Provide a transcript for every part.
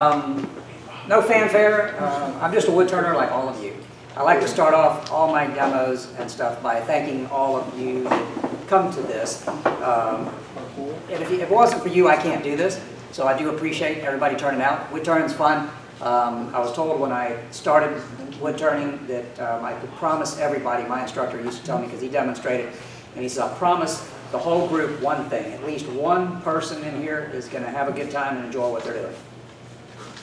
No fanfare. I'm just a wood turner like all of you. I like to start off all my demos and stuff by thanking all of you that come to this. If it wasn't for you, I can't do this. So I do appreciate everybody turning out. Wood turning's fun. I was told when I started wood turning that I could promise everybody, my instructor used to tell me because he demonstrated, and he said, I'll promise the whole group one thing. At least one person in here is going to have a good time and enjoy what they're doing.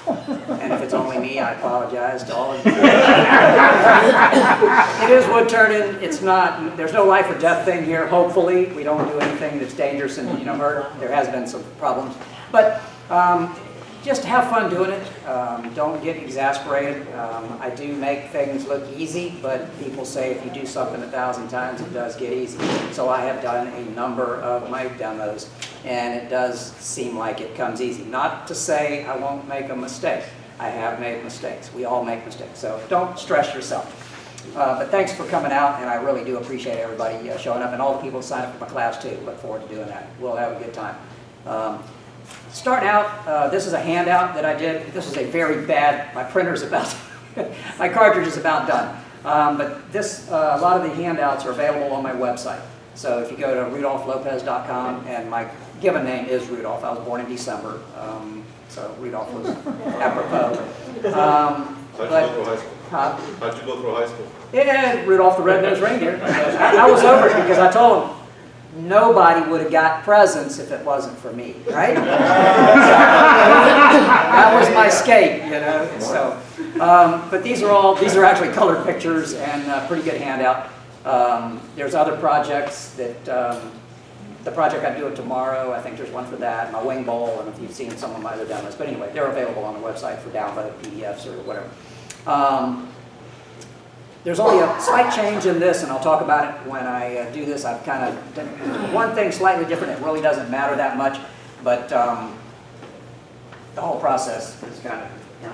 And if it's only me, I apologize to all of you. It is wood turning. It's not, there's no life or death thing here, hopefully. We don't do anything that's dangerous and hurt. There has been some problems. But just have fun doing it. Don't get exasperated. I do make things look easy, but people say if you do something 1,000 times, it does get easy. So I have done a number of my demos, and it does seem like it comes easy. Not to say I won't make a mistake. I have made mistakes. We all make mistakes, so don't stress yourself. But thanks for coming out, and I really do appreciate everybody showing up, and all the people who signed up for my class too. Look forward to doing that. We'll have a good time. Starting out, this is a handout that I did. This is a very bad, my printer's about, my cartridge is about done. But this, a lot of the handouts are available on my website. So if you go to rudolphlopez.com, and my given name is Rudolph. I was born in December, so Rudolph was apropos. How'd you go through high school? Yeah, Rudolph the Red-Nosed Reindeer. I was over it because I told him, nobody would have got presents if it wasn't for me, right? That was my skate, So, but these are actually colored pictures and a pretty good handout. There's other projects that, the project I'm doing tomorrow, I think there's one for that, my wing bowl, and if you've seen some of my other demos. But anyway, they're available on the website for download, PDFs or whatever. There's only a slight change in this, and I'll talk about it when I do this. I've kind of done one thing slightly different. It really doesn't matter that much, but the whole process is kind of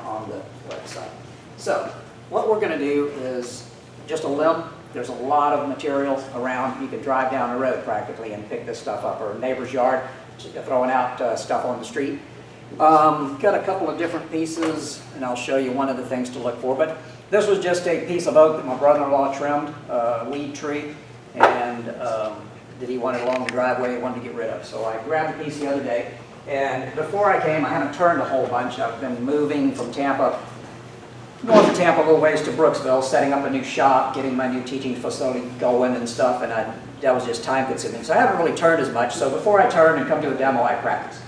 on the website. So what we're going to do is just a limb. There's a lot of material around. You can drive down the road practically and pick this stuff up, or a neighbor's yard, throwing out stuff on the street. Got a couple of different pieces, and I'll show you one of the things to look for. But this was just a piece of oak that my brother-in-law trimmed, weed tree, and that he wanted along the driveway, he wanted to get rid of. So I grabbed a piece the other day, and before I came, I haven't turned a whole bunch. I've been moving from Tampa, going from Tampa a little ways to Brooksville, setting up a new shop, getting my new teaching facility going and stuff, and that was just time consuming. So I haven't really turned as much, so before I turn and come to a demo, I practice.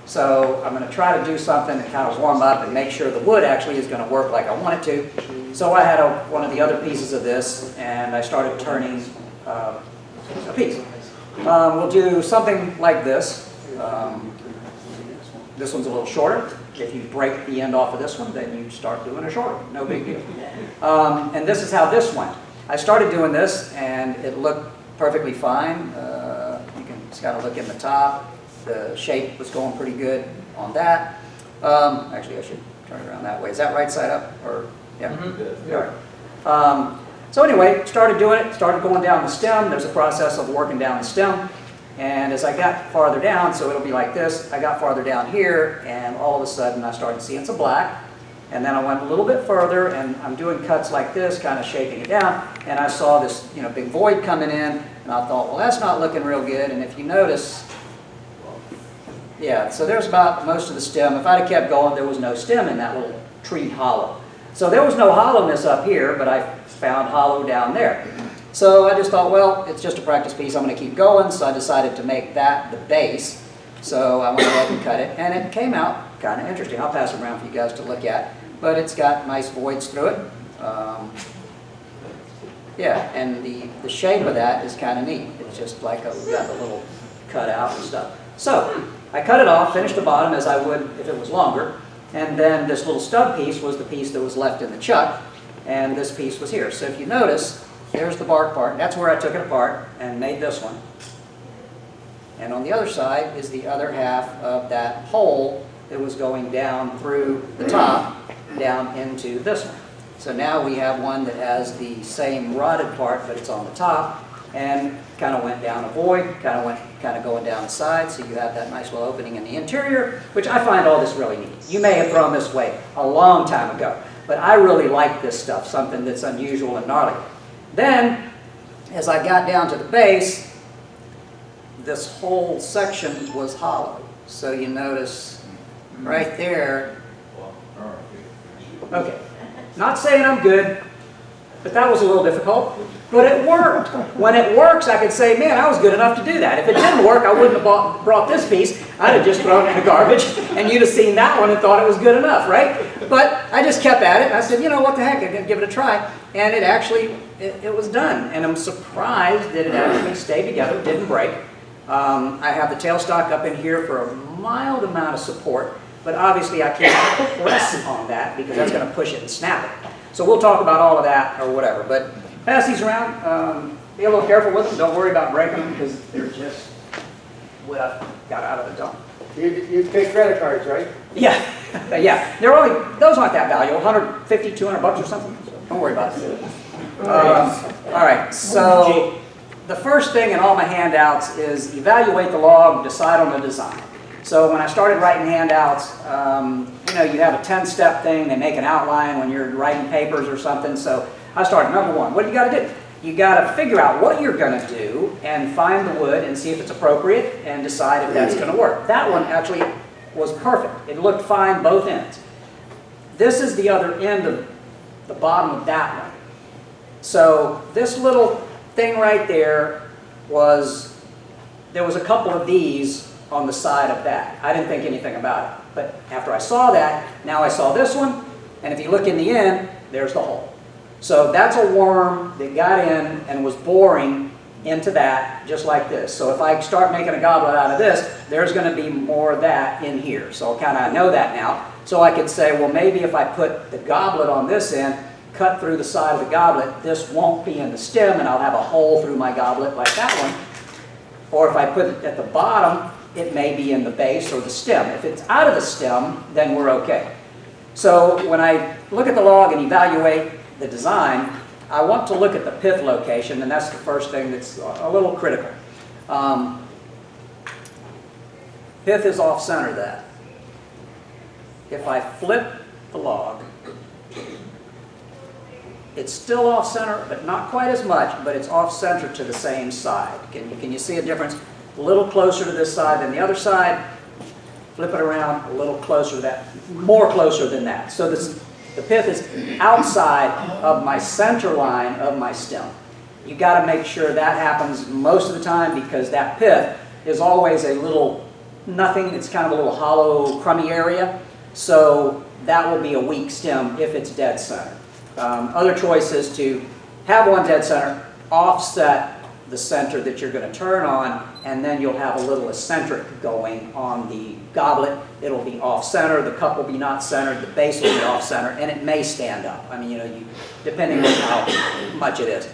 So I'm going to try to do something to kind of warm up and make sure the wood actually is going to work like I want it to. So I had one of the other pieces of this, and I started turning a piece. We'll do something like this. This one's a little shorter. If you break the end off of this one, then you start doing a shorter. No big deal. And this is how this went. I started doing this, and it looked perfectly fine. You can just kind of look in the top. The shape was going pretty good on that. Actually, I should turn it around that way. Is that right side up? Or yeah. Mm-hmm. All right. So anyway, started doing it. Started going down the stem. There's a process of working down the stem. And as I got farther down, so it'll be like this, I got farther down here, and all of a sudden I started seeing some black. And then I went a little bit further, and I'm doing cuts like this, kind of shaping it down. And I saw this big void coming in, and I thought, well, that's not looking real good. And if you notice, yeah, so there's about most of the stem. If I'd have kept going, there was no stem in that little tree hollow. So there was no hollowness up here, but I found hollow down there. So I just thought, well, it's just a practice piece. I'm going to keep going. So I decided to make that the base. So I went ahead and cut it, and it came out kind of interesting. I'll pass it around for you guys to look at. But it's got nice voids through it. Yeah, and the shape of that is kind of neat. It's just like got a little cutout and stuff. So I cut it off, finished the bottom as I would if it was longer, and then this little stub piece was the piece that was left in the chuck, and this piece was here. So if you notice, there's the bark part. That's where I took it apart and made this one. And on the other side is the other half of that hole that was going down through the top, down into this one. So now we have one that has the same rotted part, but it's on the top, and kind of went down a void, kind of going down the side, so you have that nice little opening in the interior, which I find all this really neat. You may have thrown this away a long time ago, but I really like this stuff, something that's unusual and gnarly. Then, as I got down to the base, this whole section was hollow. So you notice right there. Okay, not saying I'm good, but that was a little difficult. But it worked. When it works, I could say, man, I was good enough to do that. If it didn't work, I wouldn't have brought this piece. I'd have just thrown it in the garbage, and you'd have seen that one and thought it was good enough, right? But I just kept at it, and I said, you know, what the heck, I'm going to give it a try. And it actually, it was done. And I'm surprised that it actually stayed together, didn't break. I have the tailstock up in here for a mild amount of support, but obviously I can't press on that because that's going to push it and snap it. So we'll talk about all of that or whatever. But pass these around. Be a little careful with them. Don't worry about breaking them because they're just what I got out of the dump. You pay credit cards, right? Yeah, yeah. They're only, those aren't that valuable. 150, 200 bucks or something. So don't worry about it. All right. So the first thing in all my handouts is evaluate the log, decide on the design. So when I started writing handouts, you know, you have a 10-step thing. They make an outline when you're writing papers or something. So I started, number one, what do you got to do? You got to figure out what you're going to do and find the wood and see if it's appropriate and decide if that's going to work. That one actually was perfect. It looked fine both ends. This is the other end of the bottom of that one. So this little thing right there was, there was a couple of these on the side of that. I didn't think anything about it. But after I saw that, now I saw this one, and if you look in the end, there's the hole. So that's a worm that got in and was boring into that just like this. So if I start making a goblet out of this, there's going to be more of that in here. So kind of know that now. So I could say, well, maybe if I put the goblet on this end, cut through the side of the goblet, this won't be in the stem and I'll have a hole through my goblet like that one. Or if I put it at the bottom, it may be in the base or the stem. If it's out of the stem, then we're okay. So when I look at the log and evaluate the design, I want to look at the pith location, and that's the first thing that's a little critical. Pith is off-center that. If I flip the log, it's still off-center, but not quite as much, but it's off-center to the same side. Can you see a difference? A little closer to this side than the other side. Flip it around, a little closer to that, more closer than that. So the pith is outside of my center line of my stem. You got to make sure that happens most of the time because that pith is always a little nothing. It's kind of a little hollow, crummy area. So that will be a weak stem if it's dead center. Other choice is to have one dead center, offset the center that you're going to turn on, and then you'll have a little eccentric going on the goblet. It'll be off-center, the cup will be not centered, the base will be off-center, and it may stand up. I mean, you know, depending on how much it is.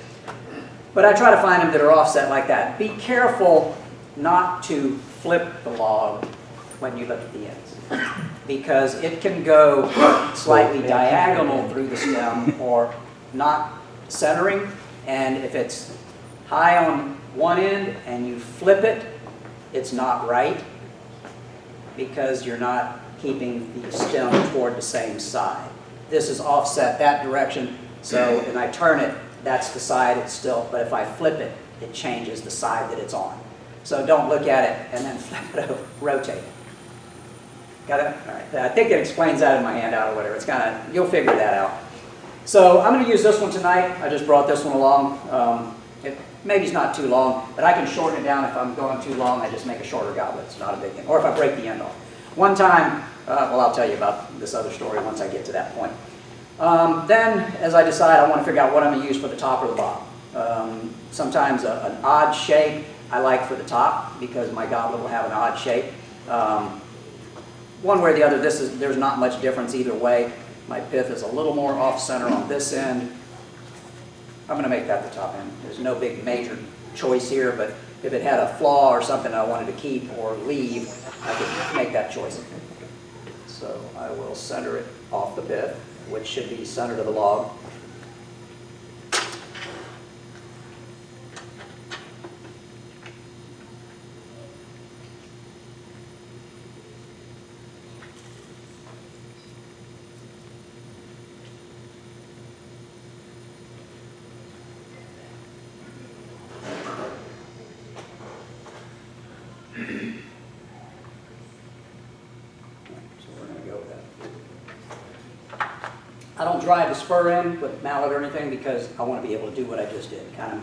But I try to find them that are offset like that. Be careful not to flip the log when you look at the ends, because it can go slightly diagonal through the stem or not centering, and if it's high on one end and you flip it, it's not right because you're not keeping the stem toward the same side. This is offset that direction, so when I turn it, that's the side it's still, but if I flip it, it changes the side that it's on. So don't look at it and then flip it over, rotate it. Got it? All right. I think it explains that in my handout or whatever. It's kind of, you'll figure that out. So I'm going to use this one tonight. I just brought this one along. Maybe it's not too long, but I can shorten it down if I'm going too long. I just make a shorter goblet. It's not a big thing. Or if I break the end off. One time, well, I'll tell you about this other story once I get to that point. Then, as I decide, I want to figure out what I'm going to use for the top or the bottom. Sometimes an odd shape I like for the top because my goblet will have an odd shape. One way or the other, there's not much difference either way. My pith is a little more off-center on this end. I'm going to make that the top end. There's no big major choice here, but if it had a flaw or something I wanted to keep or leave, I could make that choice. So I will center it off the pith, which should be centered to the log. I don't drive the spur in with mallet or anything because I want to be able to do what I just did. Kind of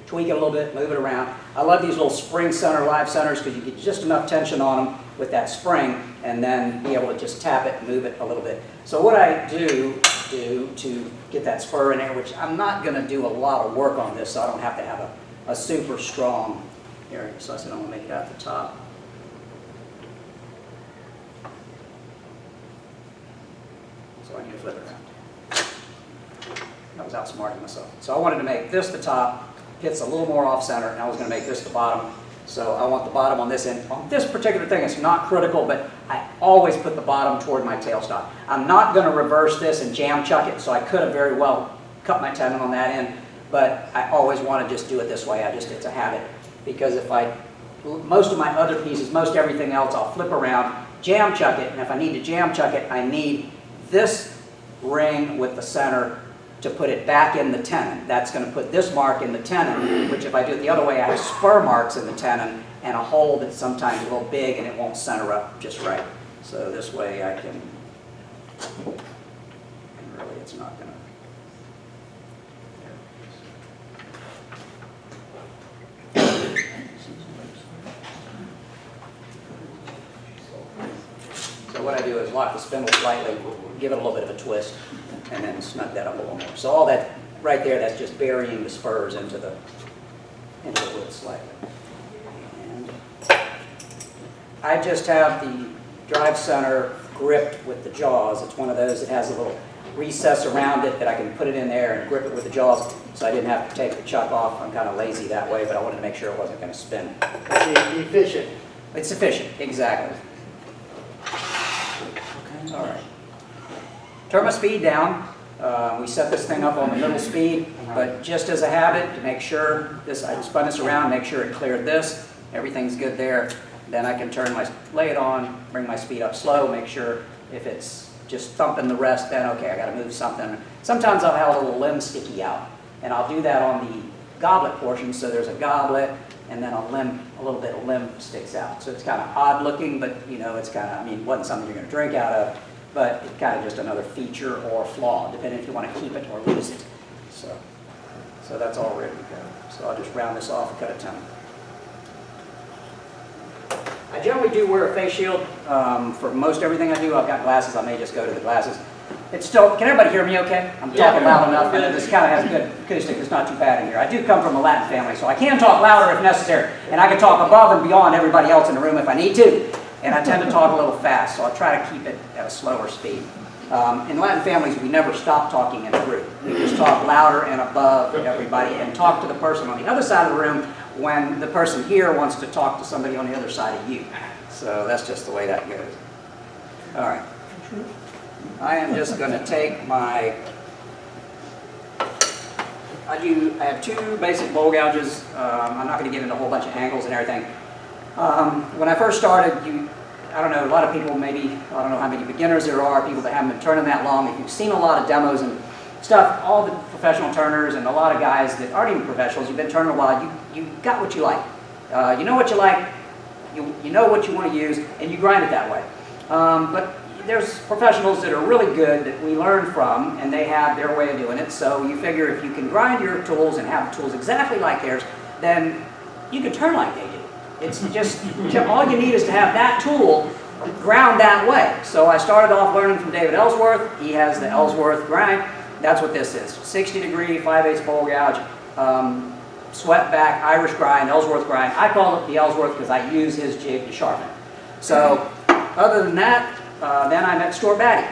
tweak it a little bit, move it around. I love these little spring center live centers because you get just enough tension on them with that spring and then be able to just tap it and move it a little bit. So what I do to get that spur in there, which I'm not going to do a lot of work on this so I don't have to have a super strong area. So I said I'm going to make it at the top. So I need to flip it around. I was outsmarting myself. So I wanted to make this the top, hits a little more off center, and I was going to make this the bottom. So I want the bottom on this end. On this particular thing, it's not critical, but I always put the bottom toward my tailstock. I'm not going to reverse this and jam chuck it, so I could have very well cut my tenon on that end, but I always want to just do it this way. It's a habit. Because if most of my other pieces, most everything else, I'll flip around, jam chuck it, and if I need to jam chuck it, I need this ring with the center to put it back in the tenon. That's going to put this mark in the tenon, which if I do it the other way, I have spur marks in the tenon and a hole that's sometimes a little big and it won't center up just right. So this way I can, and really it's not going to. So what I do is lock the spindle slightly, give it a little bit of a twist, and then snug that up a little more. So all that right there, that's just burying the spurs into the wood slightly. And I just have the drive center gripped with the jaws. It's one of those that has a little recess around it that I can put it in there and grip it with the jaws, so I didn't have to take the chuck off. I'm kind of lazy that way, but I wanted to make sure it wasn't going to spin. It's efficient. It's efficient, exactly. All right. Turn my speed down. We set this thing up on the middle speed, but just as a habit to make sure I spun this around, make sure it cleared this. Everything's good there. Then I can lay it on, bring my speed up slow, make sure if it's just thumping the rest, then okay, I got to move something. Sometimes I'll have a little limb sticky out, and I'll do that on the goblet portion. So there's a goblet, and then a little bit of limb sticks out. So it's kind of odd looking, but it's kind of, it wasn't something you're going to drink out of, but it's kind of just another feature or flaw, depending if you want to keep it or lose it. So that's all ready to go. So I'll just round this off and cut a tenon. I generally do wear a face shield for most everything I do. I've got glasses. I may just go to the glasses. It's still, can everybody hear me okay? I'm talking loud enough, and this kind of has a good acoustic. It's not too bad in here. I do come from a Latin family, so I can talk louder if necessary, and I can talk above and beyond everybody else in the room if I need to. And I tend to talk a little fast, so I'll try to keep it at a slower speed. In Latin families, we never stop talking in a group. We just talk louder and above everybody and talk to the person on the other side of the room when the person here wants to talk to somebody on the other side of you. So that's just the way that goes. All right. I am just going to take I have two basic bowl gouges. I'm not going to get into a whole bunch of angles and everything. When I first started, I don't know, a lot of people maybe, I don't know how many beginners there are, people that haven't been turning that long. If you've seen a lot of demos and stuff, all the professional turners and a lot of guys that aren't even professionals, you've been turning a while, you got what you like. You know what you like, you know what you want to use, and you grind it that way. But there's professionals that are really good that we learn from, and they have their way of doing it. So you figure if you can grind your tools and have tools exactly like theirs, then you can turn like they do. It's just, all you need is to have that tool ground that way. So I started off learning from David Ellsworth. He has the Ellsworth grind. That's what this is. 60 degree, 5/8 bowl gouge, swept back, Irish grind, Ellsworth grind. I call it the Ellsworth because I use his jig to sharpen it. So other than that, then I met Stuart Batty.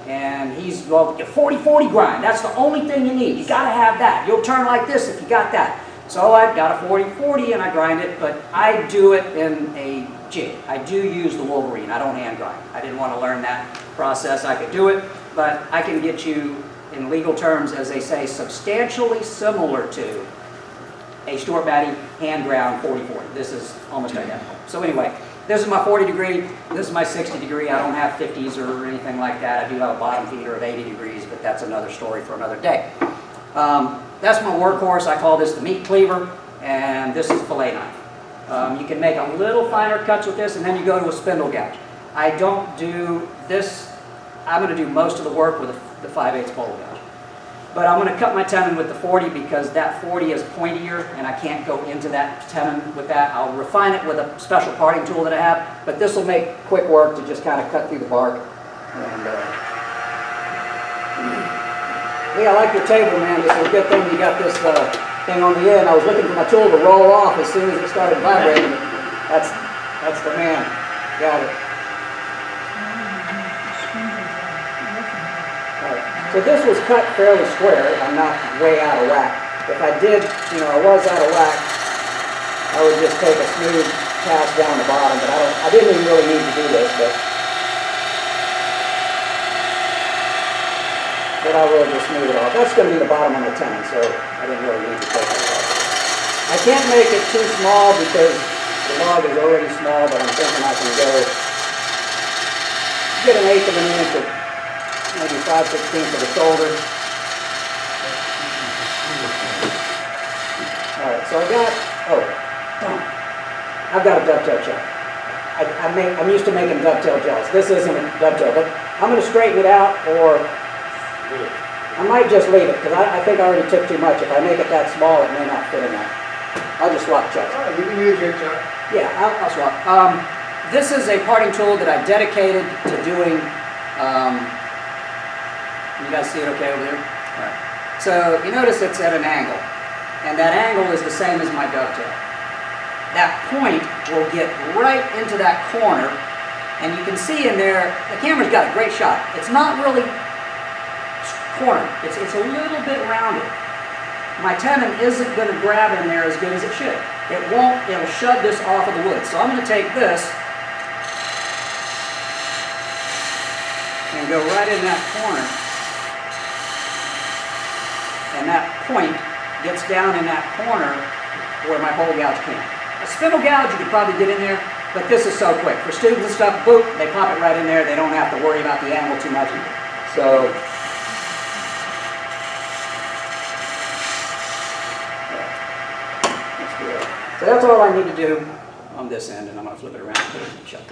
And he's, well, 40-40 grind. That's the only thing you need. You got to have that. You'll turn like this if you got that. So I got a 40-40 and I grind it, but I do it in a jig. I do use the Wolverine. I don't hand grind. I didn't want to learn that process. I could do it, but I can get you, in legal terms, as they say, substantially similar to a Stuart Batty hand ground 40-40. This is almost identical. So anyway, this is my 40 degree. This is my 60 degree. I don't have 50s or anything like that. I do have a bottom feeder of 80 degrees, but that's another story for another day. That's my workhorse. I call this the meat cleaver, and this is fillet knife. You can make a little finer cuts with this, and then you go to a spindle gouge. I don't do this. I'm going to do most of the work with a the 5/8 bowl gouge. But I'm going to cut my tenon with the 40 because that 40 is pointier and I can't go into that tenon with that. I'll refine it with a special parting tool that I have, but this will make quick work to just kind of cut through the bark. And, yeah, I like your table, man. It's a good thing you got this thing on the end. I was looking for my tool to roll off as soon as it started vibrating. That's the man. Got it. So this was cut fairly square. I'm not way out of whack. If I did, I was out of whack, I would just take a smooth pass down the bottom, but I didn't even really need to do this, but I will just smooth it off. That's going to be the bottom on the tenon, so I didn't really need to take it off. I can't make it too small because the log is already small, but I'm thinking I can get an 1/8 of an inch or maybe 5/16 of the shoulder. All right, so I've got a dovetail chuck. I'm used to making dovetail gels. This isn't a dovetail, but I'm going to straighten it out, or I might just leave it because I think I already took too much. If I make it that small, it may not fit in that. I'll just swap chucks. All right, you can use your chuck. Yeah, I'll swap. This is a parting tool that I dedicated to doing. You guys see it okay over there? All right. So you notice it's at an angle, and that angle is the same as my dovetail. That point will get right into that corner, and you can see in there, the camera's got a great shot. It's not really cornered. It's a little bit rounded. My tenon isn't going to grab in there as good as it should. It won't, it'll shove this off of the wood. So I'm going to take this and go right in that corner. And that point gets down in that corner where my hole gouge can. A spindle gouge, you could probably get in there, but this is so quick. For students and stuff, boop, they pop it right in there. They don't have to worry about the angle too much. So that's all I need to do on this end, and I'm going to flip it around and put it in the chuck.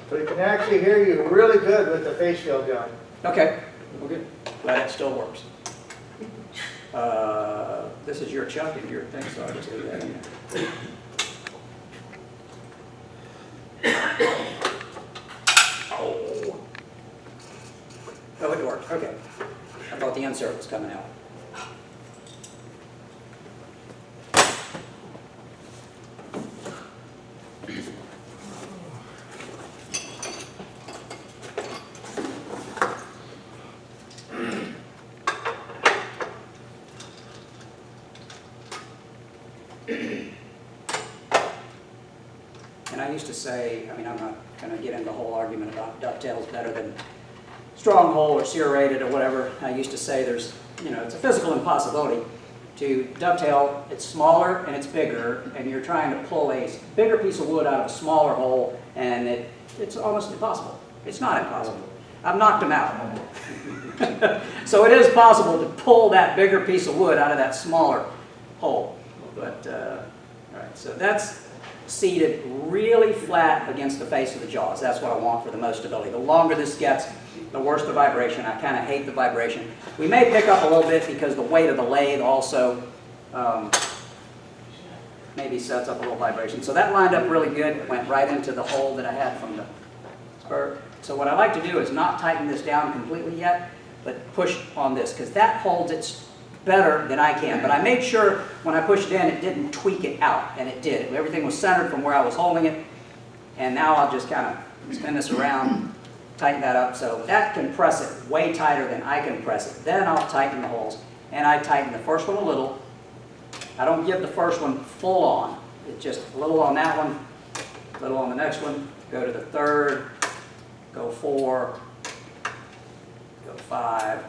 So you can actually hear you really good with the face shield going. Okay, well, good. Glad it still works. This is your chuck and your thing, so I'll just leave that in there. Oh, it worked. Okay. I thought the insert was coming out. And I used to say, I'm not going to get into the whole argument about dovetails better than strong hole or serrated or whatever. I used to say there's, it's a physical impossibility to dovetail. It's smaller and it's bigger, and you're trying to pull a bigger piece of wood out of a smaller hole, and it's almost impossible. It's not impossible. I've knocked them out. So it is possible to pull that bigger piece of wood out of that smaller hole. But, all right, so that's seated really flat against the face of the jaws. That's what I want for the most stability. The longer this gets, the worse the vibration. I kind of hate the vibration. We may pick up a little bit because the weight of the lathe also maybe sets up a little vibration. So that lined up really good. It went right into the hole that I had from the spur. So what I like to do is not tighten this down completely yet, but push on this, because that holds it better than I can. But I made sure when I pushed in, it didn't tweak it out, and it did. Everything was centered from where I was holding it, and now I'll just kind of spin this around, tighten that up, so that can press it way tighter than I can press it. Then I'll tighten the holes, and I tighten the first one a little. I don't give the first one full on. It's just a little on that one, a little on the next one, go to the third, go 4, go 5.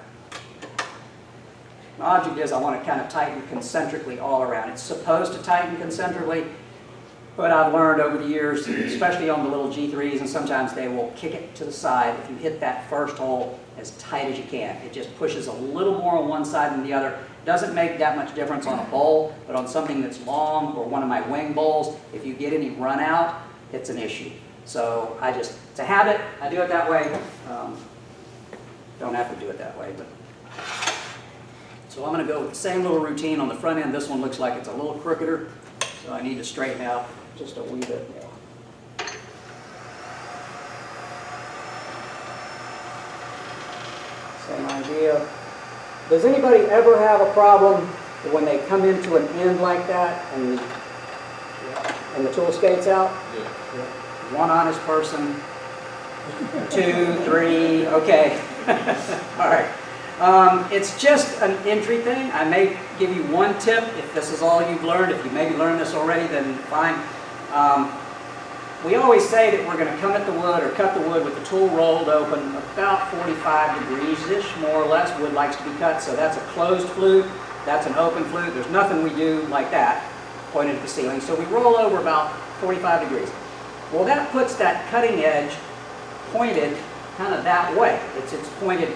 My object is I want to kind of tighten concentrically all around. It's supposed to tighten concentrically, but I've learned over the years, especially on the little G3s, and sometimes they will kick it to the side. If you hit that first hole as tight as you can, it just pushes a little more on one side than the other. Doesn't make that much difference on a bowl, but on something that's long or one of my wing bowls, if you get any run out, it's an issue. So it's a habit. I do it that way. Don't have to do it that way, but. So I'm going to go with the same little routine on the front end. This one looks like it's a little crookeder, so I need to straighten out just a wee bit more. Same idea. Does anybody ever have a problem when they come into an end like that and the tool skates out? Yeah. One honest person, 2, 3, okay. All right. It's just an entry thing. I may give you one tip if this is all you've learned. If you maybe learned this already, then fine. We always say that we're going to come at the wood or cut the wood with the tool rolled open about 45 degrees-ish, more or less. Wood likes to be cut, so that's a closed flute. That's an open flute. There's nothing we do like that, pointed at the ceiling. So we roll over about 45 degrees. Well, that puts that cutting edge pointed kind of that way. It's pointed,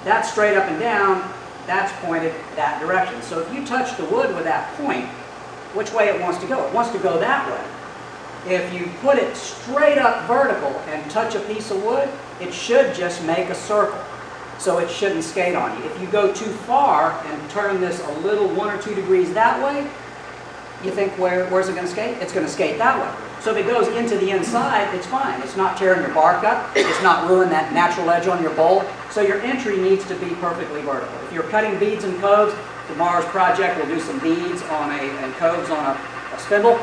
that's straight up and down, that's pointed that direction. So if you touch the wood with that point, which way it wants to go? It wants to go that way. If you put it straight up vertical and touch a piece of wood, it should just make a circle. So it shouldn't skate on you. If you go too far and turn this a little 1 or 2 degrees that way, you think, where's it going to skate? It's going to skate that way. So if it goes into the inside, it's fine. It's not tearing your bark up. It's not ruining that natural edge on your bowl. So your entry needs to be perfectly vertical. If you're cutting beads and coves, tomorrow's project will do some beads and coves on a spindle.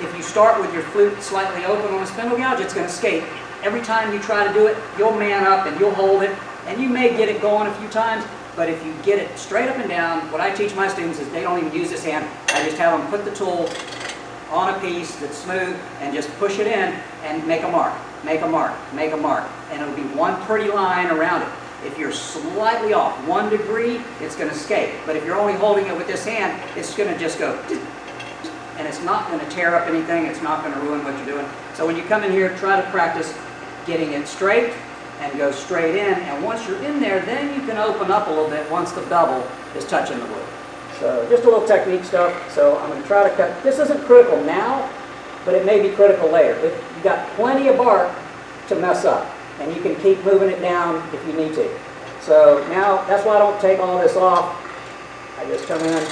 If you start with your flute slightly open on a spindle gouge, it's going to skate. Every time you try to do it, you'll man up and you'll hold it, and you may get it going a few times, but if you get it straight up and down, what I teach my students is they don't even use this hand. I just have them put the tool on a piece that's smooth and just push it in and make a mark, make a mark, make a mark, and it'll be one pretty line around it. If you're slightly off 1 degree, it's going to skate, but if you're only holding it with this hand, it's going to just go, and it's not going to tear up anything, it's not going to ruin what you're doing. So when you come in here, try to practice getting it straight and go straight in, and once you're in there, then you can open up a little bit once the bevel is touching the wood. So just a little technique stuff. So I'm going to try to cut. This isn't critical now, but it may be critical later. If you've got plenty of bark to mess up, and you can keep moving it down if you need to. So now, that's why I don't take all this off. I just come in,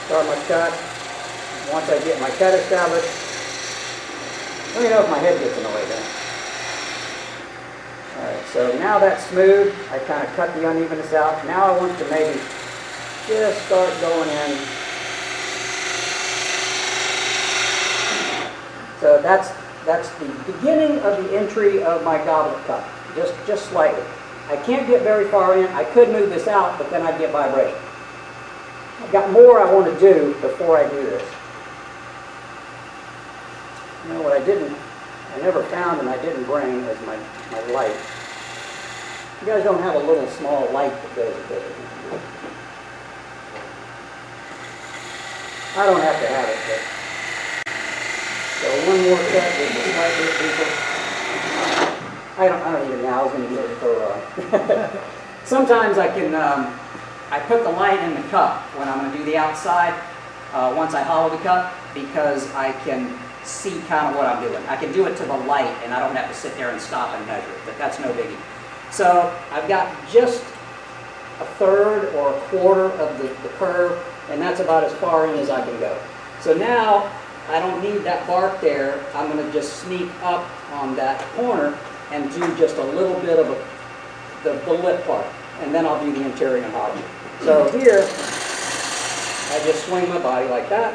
start my cut. Once I get my cut established, let me know if my head gets in the way then. Alright, so now that's smooth. I kind of cut the unevenness out. Now I want to maybe just start going in. So that's the beginning of the entry of my goblet cut, just slightly. I can't get very far in. I could move this out, but then I'd get vibration. I've got more I want to do before I do this. You know what I never found and I didn't bring is my light. You guys don't have a little small light that goes with it. I don't have to have it, but. So one more cut with the slightly deeper. I don't even know. I was going to get it for. Sometimes I can. I put the light in the cup when I'm going to do the outside. Once I hollow the cup, because I can see kind of what I'm doing. I can do it to the light, and I don't have to sit there and stop and measure it. But that's no biggie. So I've got just a third or a quarter of the curve, and that's about as far in as I can go. So now. I don't need that bark there. I'm going to just sneak up on that corner and do just a little bit of the lip part. And then I'll do the interior and hollow. So here, I just swing my body like that.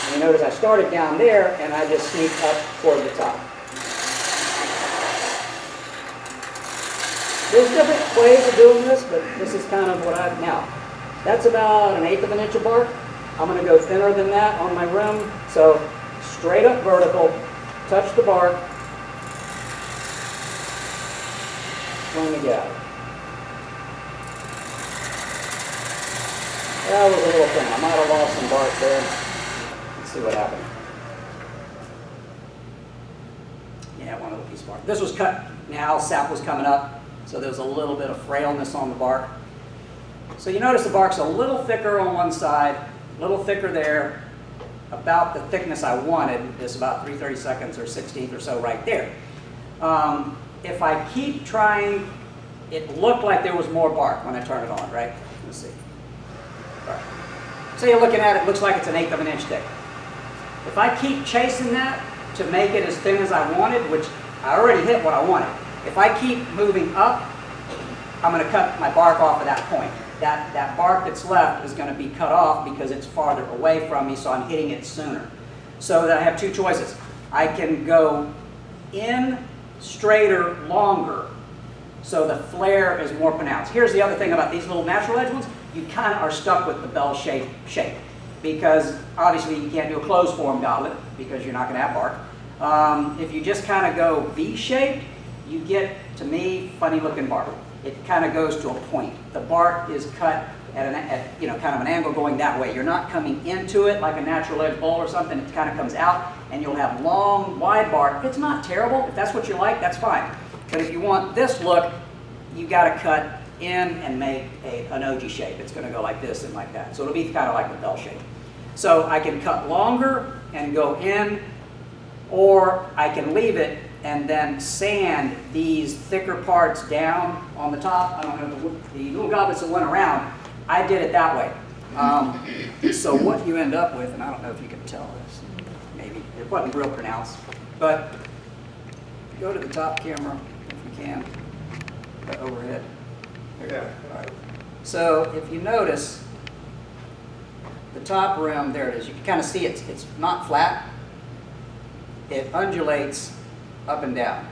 And you notice I started down there and I just sneak up toward the top. There's different ways of doing this, but this is kind of what I've now. That's about 1/8 of an inch of bark. I'm going to go thinner than that on my rim, so straight up vertical, touch the bark, swing the gouge. That was a little thin. I might have lost some bark there. Let's see what happened. Yeah, one little piece of bark. This was cut now, sap was coming up, so there was a little bit of frailness on the bark. So you notice the bark's a little thicker on one side, a little thicker there, about the thickness I wanted is about 3/32 or 1/16 or so right there. if I keep trying, it looked like there was more bark when I turned it on, right? Let's see. Right. So you're looking at it, looks like it's an 1/8 of an inch thick. If I keep chasing that to make it as thin as I wanted, which I already hit what I wanted, if I keep moving up, I'm going to cut my bark off at that point. That bark that's left is going to be cut off because it's farther away from me, so I'm hitting it sooner. So that I have two choices. I can go in straighter longer, so the flare is more pronounced. Here's the other thing about these little natural edge ones. You kind of are stuck with the bell-shaped shape because obviously you can't do a closed form goblet because you're not going to have bark. If you just kind of go V-shaped, you get, to me, funny looking bark. It kind of goes to a point. The bark is cut at kind of an angle going that way. You're not coming into it like a natural edge bowl or something. It kind of comes out and you'll have long, wide bark. It's not terrible. If that's what you like, that's fine. But if you want this look, you got to cut in and make an OG shape. It's going to go like this and like that. So it'll be kind of like the bell shape. So I can cut longer and go in, or I can leave it and then sand these thicker parts down on the top. I don't know, the little goblets that went around, I did it that way. So what you end up with, and I don't know if you can tell this, maybe, it wasn't real pronounced, but go to the top camera if you can, the overhead. Yeah. All right. So if you notice, the top rim, there it is, you can kind of see it's not flat. It undulates up and down,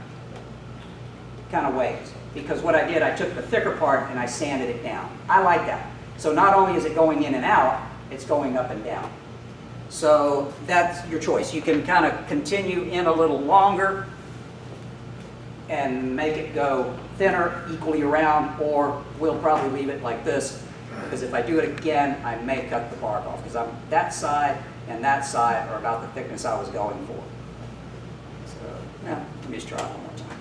kind of waves. Because what I did, I took the thicker part and I sanded it down. I like that. So not only is it going in and out, it's going up and down. So that's your choice. You can kind of continue in a little longer and make it go thinner, equally around, or we'll probably leave it like this, because if I do it again, I may cut the bark off, because that side and that side are about the thickness I was going for. So, now, let me just try it one more time.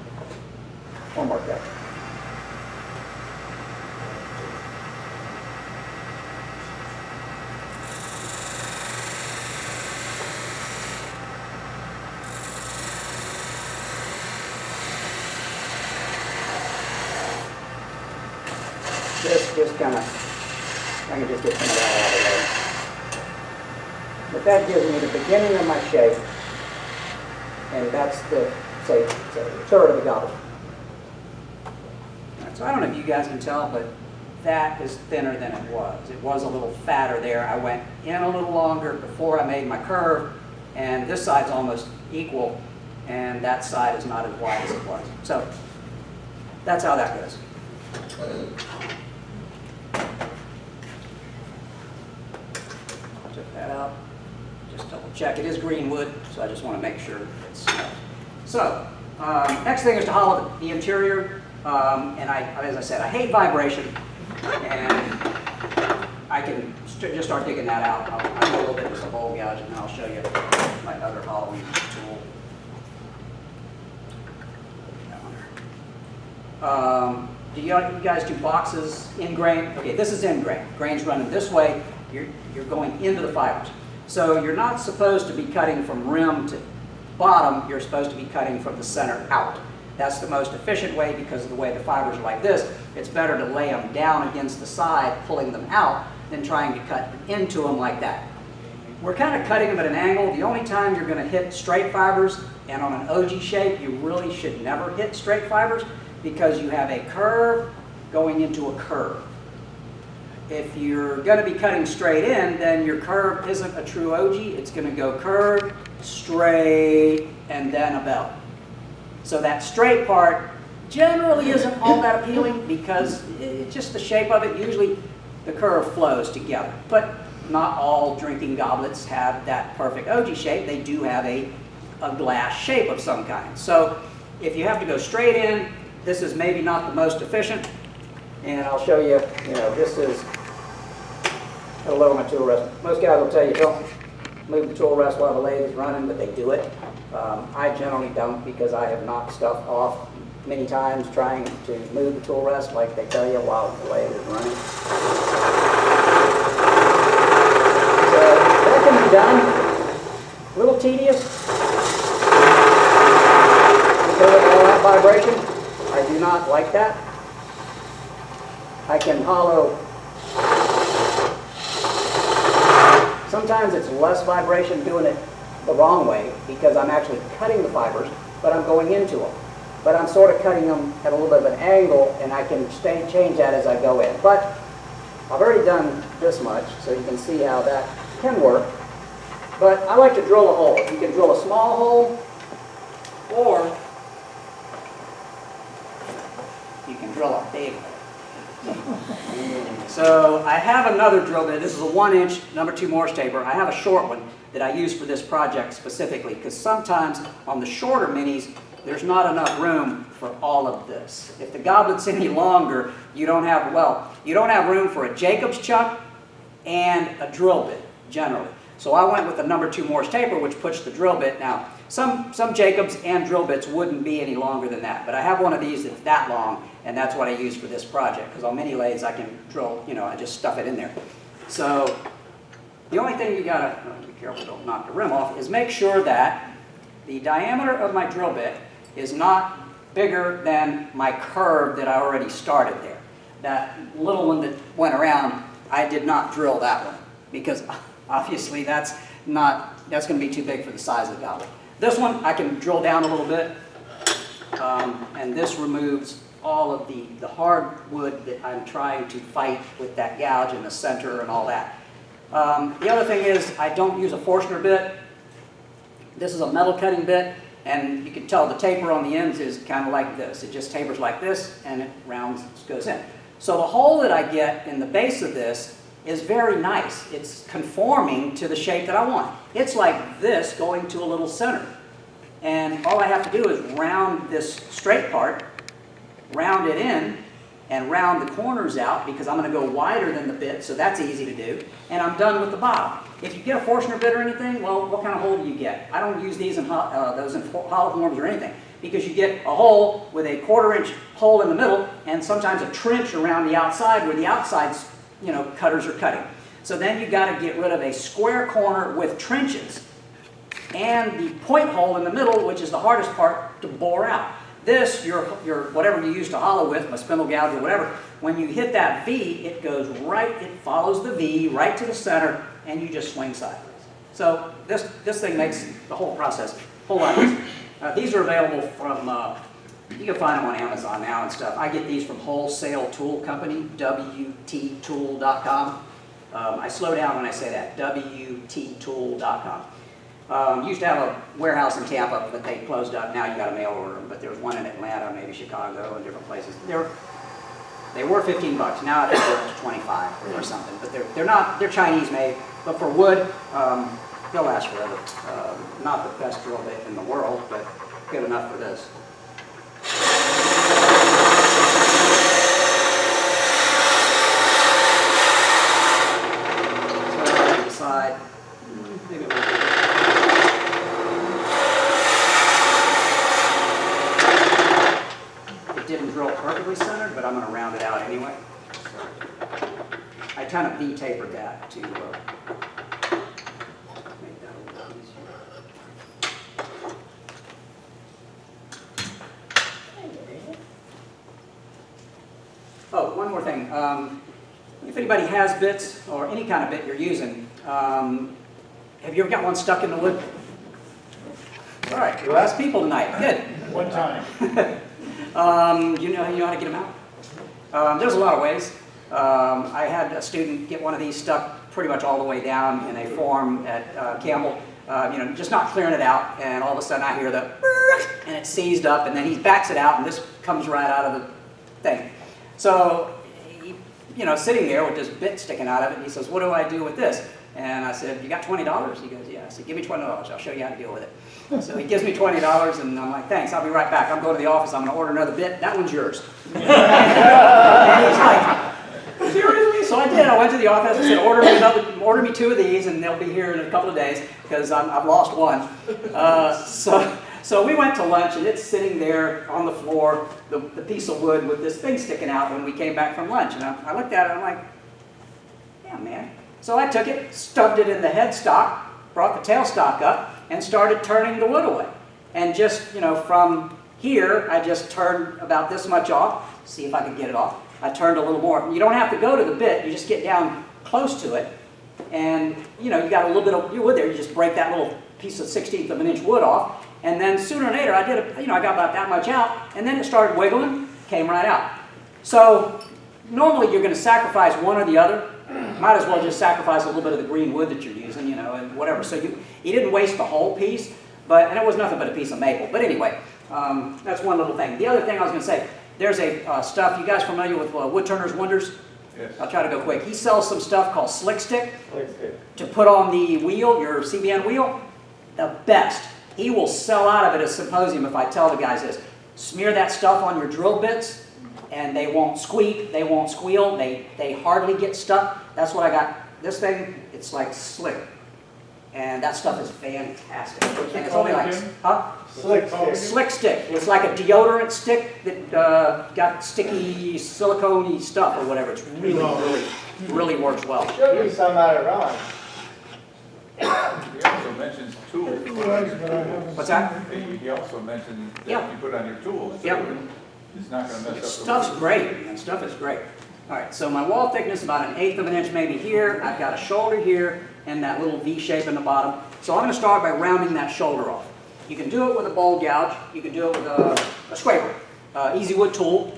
One more cut. This just kind of, I can just get some of that out of the way. But that gives me the beginning of my shape, and that's the, say, a third of the goblet. Right, so I don't know if you guys can tell, but that is thinner than it was. It was a little fatter there. I went in a little longer before I made my curve, and this side's almost equal, and that side is not as wide as it was. So that's how that goes. Check that out. Just double check. It is green wood, so I just want to make sure it's. So, next thing is to hollow the interior. And as I said, I hate vibration, and I can just start digging that out. I'll do a little bit with the bowl gouge, and then I'll show you my other hollowing tool. Do you guys do boxes in grain? Okay, this is in grain. Grain's running this way. You're going into the fibers. So you're not supposed to be cutting from rim to bottom. You're supposed to be cutting from the center out. That's the most efficient way because of the way the fibers are like this. It's better to lay them down against the side, pulling them out, than trying to cut into them like that. We're kind of cutting them at an angle. The only time you're going to hit straight fibers, and on an OG shape, you really should never hit straight fibers because you have a curve going into a curve. If you're going to be cutting straight in, then your curve isn't a true OG. It's going to go curve, straight, and then a bell. So that straight part generally isn't all that appealing because it's just the shape of it. Usually the curve flows together. But not all drinking goblets have that perfect OG shape. They do have a glass shape of some kind. So if you have to go straight in, this is maybe not the most efficient. And I'll show you, this is a lower my tool rest. Most guys will tell you don't move the tool rest while the lathe is running, but they do it. I generally don't because I have knocked stuff off many times trying to move the tool rest like they tell you while the lathe is running. So that can be done. A little tedious because of all that vibration. not like that, I can hollow. Sometimes it's less vibration doing it the wrong way because I'm actually cutting the fibers, but I'm going into them. But I'm sort of cutting them at a little bit of an angle, and I can change that as I go in. But I've already done this much, so you can see how that can work. But I like to drill a hole. You can drill a small hole, or you can drill a big hole. So I have another drill bit. This is a 1-inch #2 Morse taper. I have a short one that I use for this project specifically, because sometimes on the shorter minis, there's not enough room for all of this. If the goblet's any longer, you don't have room for a Jacob's chuck and a drill bit, generally. So I went with the #2 Morse taper, which pushed the drill bit. Now, some Jacobs and drill bits wouldn't be any longer than that, but I have one of these that's that long, and that's what I use for this project, because on mini lathes I can drill, I just stuff it in there. So the only thing you gotta, be careful, don't knock the rim off, is make sure that the diameter of my drill bit is not bigger than my curve that I already started there. That little one that went around, I did not drill that one, because obviously that's going to be too big for the size of the goblet. This one I can drill down a little bit, and this removes all of the hard wood that I'm trying to fight with that gouge in the center and all that. The other thing is I don't use a Forstner bit. This is a metal cutting bit, and you can tell the taper on the ends is kind of like this. It just tapers like this, and it goes in. So the hole that I get in the base of this is very nice. It's conforming to the shape that I want. It's like this going to a little center. And all I have to do is round this straight part, round it in, and round the corners out, because I'm going to go wider than the bit, so that's easy to do. And I'm done with the bottom. If you get a Forstner bit or anything, well, what kind of hole do you get? I don't use these in hollow forms or anything, because you get a hole with a 1/4-inch hole in the middle, and sometimes a trench around the outside where the outside's cutters are cutting. So then you got to get rid of a square corner with trenches and the point hole in the middle, which is the hardest part to bore out. This, your whatever you use to hollow with, my spindle gouge or whatever, when you hit that V, it goes right, it follows the V right to the center, and you just swing sideways. So this thing makes the whole process a whole lot easier. These are available from, you can find them on Amazon now and stuff. I get these from Wholesale Tool Company, WTtool.com. I slow down when I say that, WTtool.com. Used to have a warehouse in Tampa, but they closed up. Now you got to mail order them. But there's one in Atlanta, maybe Chicago, and different places. They were $15. Now I think they're 25 or something. But they're Chinese made. But for wood, they'll last forever. Not the best drill bit in the world, but good enough for this. So I decide, maybe it will be. Didn't drill perfectly centered, but I'm going to round it out anyway. So I kind of V-tapered that to make that a little easier. Oh, one more thing. If anybody has bits or any kind of bit you're using, have you ever got one stuck in the wood? All right, you ask people tonight. Good. One time. You know how to get them out? There's a lot of ways. I had a student get one of these stuck pretty much all the way down in a form at Campbell, just not clearing it out, and all of a sudden I hear the and it's seized up, and then he backs it out, and this comes right out of the thing. So, sitting there with this bit sticking out of it, and he says, "What do I do with this?" And I said, "You got $20?" He goes, "Yeah." I said, "Give me $20. I'll show you how to deal with it." So he gives me $20, and I'm like, "Thanks, I'll be right back. I'm going to the office. I'm going to order another bit. That one's yours." And he's like, "Seriously?" So I did. I went to the office. I said, "Order me 2 of these, and they'll be here in a couple of days because I've lost one." So we went to lunch, and it's sitting there on the floor, the piece of wood with this thing sticking out when we came back from lunch. And I looked at it, and I'm like, "Yeah, man." So I took it, stuffed it in the headstock, brought the tailstock up, and started turning the wood away. And just, from Here, I just turned about this much off. See if I can get it off. I turned a little more. You don't have to go to the bit. You just get down close to it. And, you know, you got a little bit of wood there. You just break that little piece of 1/16 of an inch wood off. And then sooner or later, I got about that much out. And then it started wiggling, came right out. So normally you're going to sacrifice one or the other. Might as well just sacrifice a little bit of the green wood that you're using, you know, and whatever. So you didn't waste the whole piece, and it was nothing but a piece of maple. But anyway, that's one little thing. The other thing I was going to say, there's a stuff, you guys familiar with Woodturner's Wonders? Yes. I'll try to go quick. He sells some stuff called Slick Stick Slick stick. to put on the wheel, your CBN wheel. The best. He will sell out of it at a symposium if I tell the guys this. Smear that stuff on your drill bits, and they won't squeak, they won't squeal, they hardly get stuck. That's what I got. This thing, it's like slick. And that stuff is fantastic. And it's only like, Slick stick. Slick Stick. It's like a deodorant stick that got sticky silicone-y stuff or whatever. It's really works well. Should be some out of Ron. He also mentions tools. What's that? He also mentioned Yeah. that you put on your tools. So Yep. it's not going to mess up. Stuff's great, man. Stuff is great. All right, so my wall thickness about 1/8 of an inch maybe here. I've got a shoulder here and that little V shape in the bottom. So I'm going to start by rounding that shoulder off. You can do it with a bowl gouge. You can do it with a scraper, easy wood tool.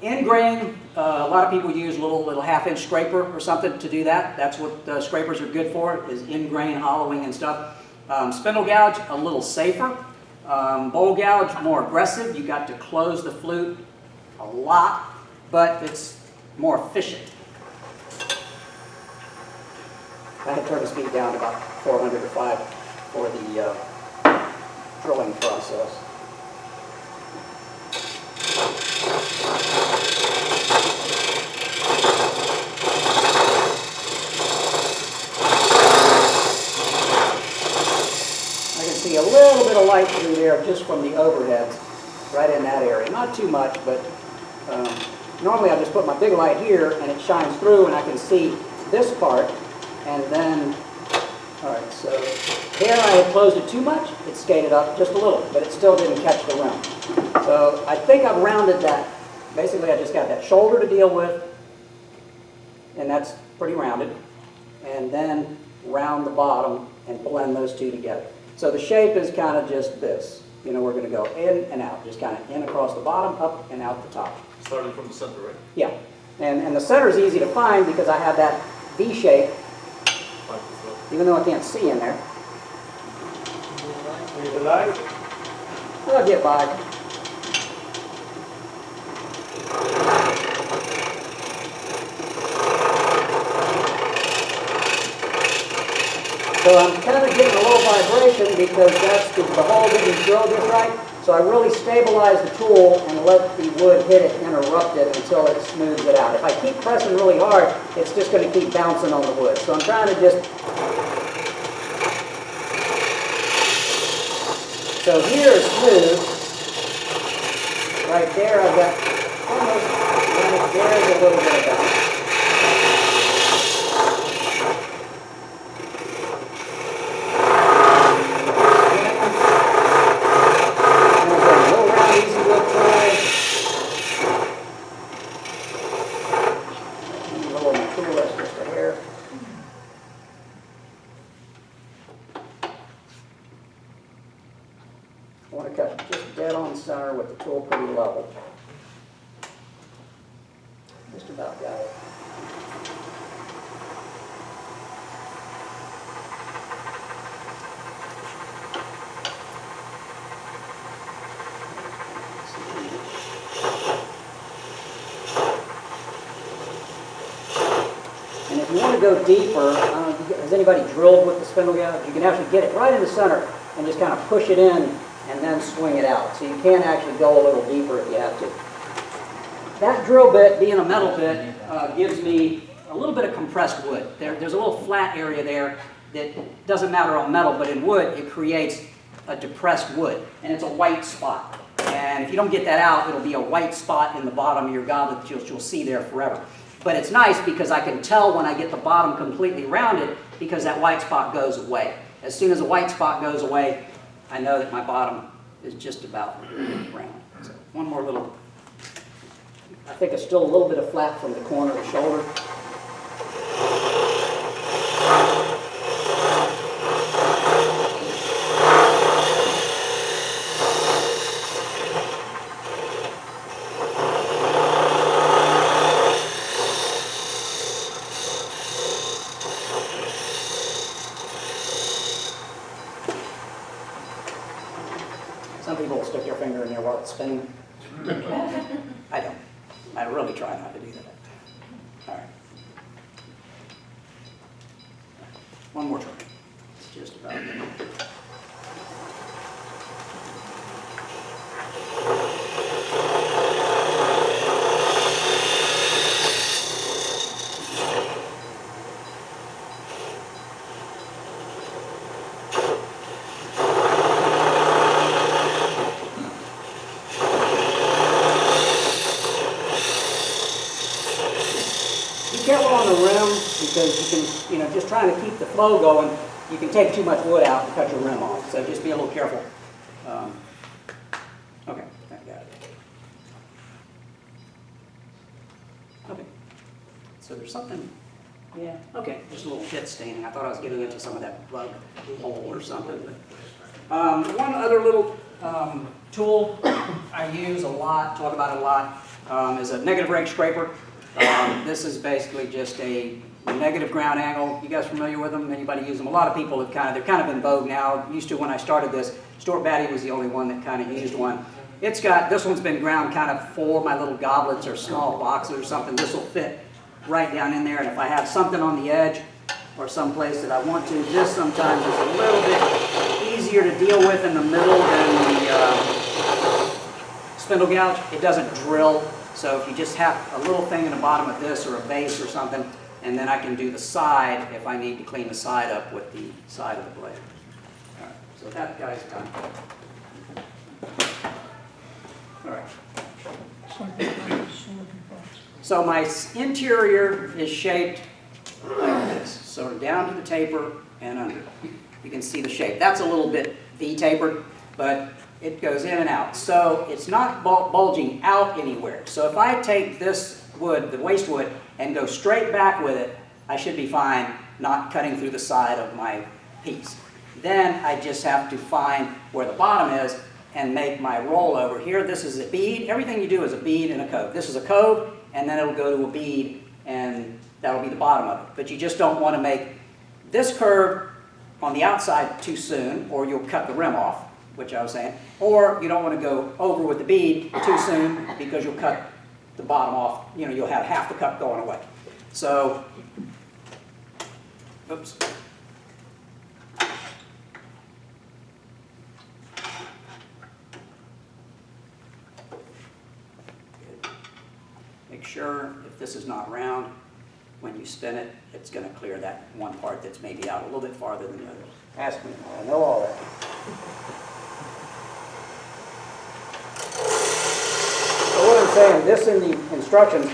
In grain, a lot of people use a little 1/2 inch scraper or something to do that. That's what scrapers are good for, is in grain hollowing and stuff. Spindle gouge, a little safer. Bowl gouge, more aggressive. You got to close the flute a lot, but it's more efficient. I had turned the speed down to about 400 to 5 for the drilling process. I can see a little bit of light through there just from the overheads, right in that area. Not too much, but normally I just put my big light here and it shines through and I can see this part. And then, all right, so there I had closed it too much. It skated up just a little, but it still didn't catch the rim. So I think I've rounded that. Basically, I just got that shoulder to deal with, and that's pretty rounded. And then round the bottom and blend those two together. So the shape is kind of just this. You know, we're going to go in and out, just kind of in across the bottom, up and out the top. Starting from the center, right? Yeah, and the center is easy to find because I have that V shape, even though I can't see in there. Need the light? I'll get by. So I'm kind of getting a low vibration because that's the hole didn't drill just right. So I really stabilize the tool and let the wood hit it, interrupt it until it smooths it out. If I keep pressing really hard, it's just going to keep bouncing on the wood. So I'm trying to just... So here is smooth. Right there I've got almost, there's a little bit of bounce. I want to cut just dead on center with the tool pretty level. Just about got it. And if you want to go deeper, I don't know, has anybody drilled with the spindle gouge? You can actually get it right in the center and just kind of push it in and then swing it out. So you can actually go a little deeper if you have to. That drill bit, being a metal bit, gives me a little bit of compressed wood. There's a little flat area there that doesn't matter on metal, but in wood it creates a depressed wood, and it's a white spot. And if you don't get that out, it'll be a white spot in the bottom of your goblet that you'll see there forever. But it's nice because I can tell when I get the bottom completely rounded because that white spot goes away. As soon as the white spot goes away, I know that my bottom is just about round. So one more little, I think it's still a little bit of flap from the corner of the shoulder. Some people will stick their finger in there while it's spinning. I don't. I really try not to do that. All right. One more try. It's just about there. Be careful on the rim because you can, just trying to keep the flow going, you can take too much wood out and cut your rim off. So just be a little careful. Okay, I got it. Okay, so there's something, yeah, okay, there's a little pit staining. I thought I was getting into some of that bug hole or something. But, one other little tool I use a lot, talk about it a lot, is a negative rake scraper. This is basically just a negative ground angle. You guys familiar with them? Anybody use them? A lot of people have they're kind of in vogue now. Used to when I started this, Stuart Batty was the only one that kind of used one. It's got, this one's been ground kind of for my little goblets or small boxes or something. This will fit right down in there. And if I have something on the edge or someplace that I want to, this sometimes is a little bit easier to deal with in the middle than the spindle gouge. It doesn't drill. So if you just have a little thing in the bottom of this or a base or something, and then I can do the side if I need to clean the side up with the side of the blade. All right, so that guy's done. All right. So my interior is shaped like this, so down to the taper and under. You can see the shape. That's a little bit V-tapered, but it goes in and out. So it's not bulging out anywhere. So if I take this wood, the waste wood, and go straight back with it, I should be fine, not cutting through the side of my piece. Then I just have to find where the bottom is and make my rollover. Here, this is a bead. Everything you do is a bead and a cove. This is a cove, and then it'll go to a bead, and that'll be the bottom of it. But you just don't want to make this curve on the outside too soon, or you'll cut the rim off, which I was saying. Or you don't want to go over with the bead too soon because you'll cut the bottom off. You'll have half the cut going away. So, oops. Good. Make sure if this is not round, when you spin it, it's going to clear that one part that's maybe out a little bit farther than the others. Ask me, I know all that. So what I'm saying, this in the instructions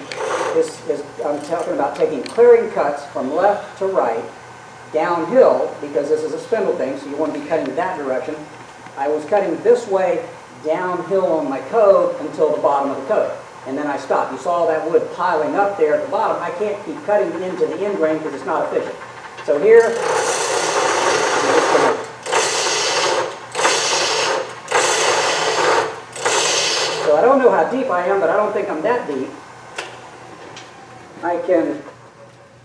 is I'm talking about taking clearing cuts from left to right, downhill, because this is a spindle thing, so you want to be cutting that direction. I was cutting this way downhill on my cove until the bottom of the cove. And then I stopped. You saw that wood piling up there at the bottom. I can't keep cutting into the end grain because it's not efficient. So here, so I don't know how deep I am, but I don't think I'm that deep. I can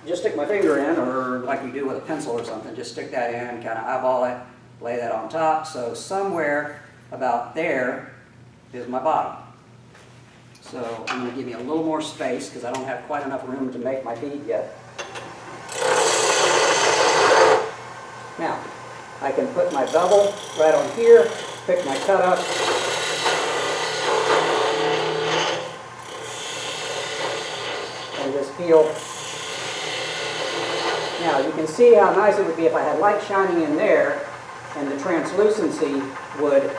just stick my finger in, or like you do with a pencil or something, just stick that in, kind of eyeball it, lay that on top. So somewhere about there is my bottom. So I'm going to give you a little more space because I don't have quite enough room to make my bead yet. Now, I can put my bevel right on here, pick my cut up, and just peel. Now, you can see how nice it would be if I had light shining in there and the translucency would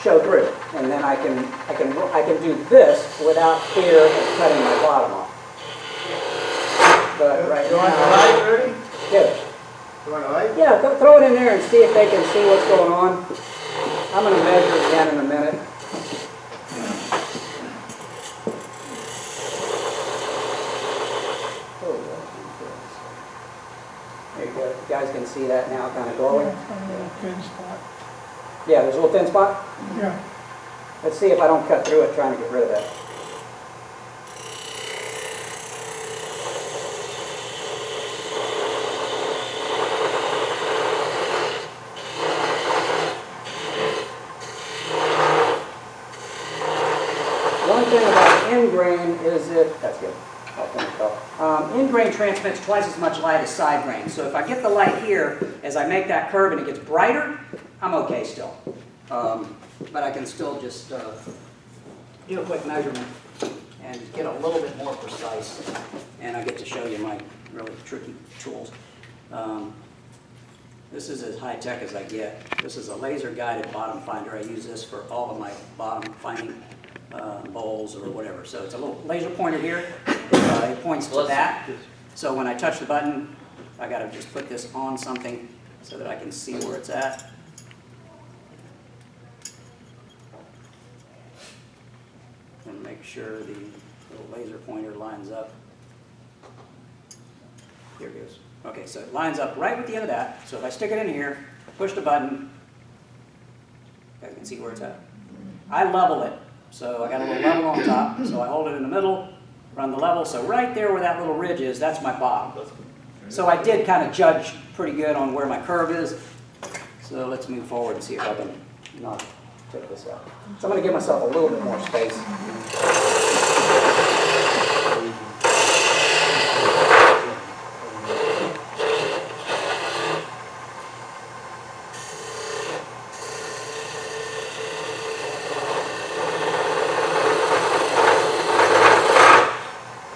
show through, and then I can do this without fear of cutting my bottom off. But right You want the now, light, Rudy? yeah, You want a light? yeah, throw it in there and see if they can see what's going on. I'm going to measure again in a minute. There you go. You guys can see that now, kind of glowing. Thin spot. Yeah, there's a little thin spot. Yeah. Let's see if I don't cut through it trying to get rid of that. One thing about end grain is that's good. I'll finish it off. End grain transmits twice as much light as side grain. So if I get the light here, as I make that curve and it gets brighter, I'm okay still. But I can still just do a quick measurement and get a little bit more precise. And I get to show you my really tricky tools. This is as high tech as I get. This is a laser guided bottom finder. I use this for all of my bottom finding bowls or whatever. So it's a little laser pointer here. It points to that. So when I touch the button, I got to just put this on something so that I can see where it's at. And make sure the little laser pointer lines up. Here it goes. Okay, so it lines up right with the end of that. So if I stick it in here, push the button, you guys can see where it's at. I level it. So I got a little level on top. So I hold it in the middle, run the level. So right there where that little ridge is, that's my bottom. So I did kind of judge pretty good on where my curve is. So let's move forward and see if I can not take this out. So I'm going to give myself a little bit more space.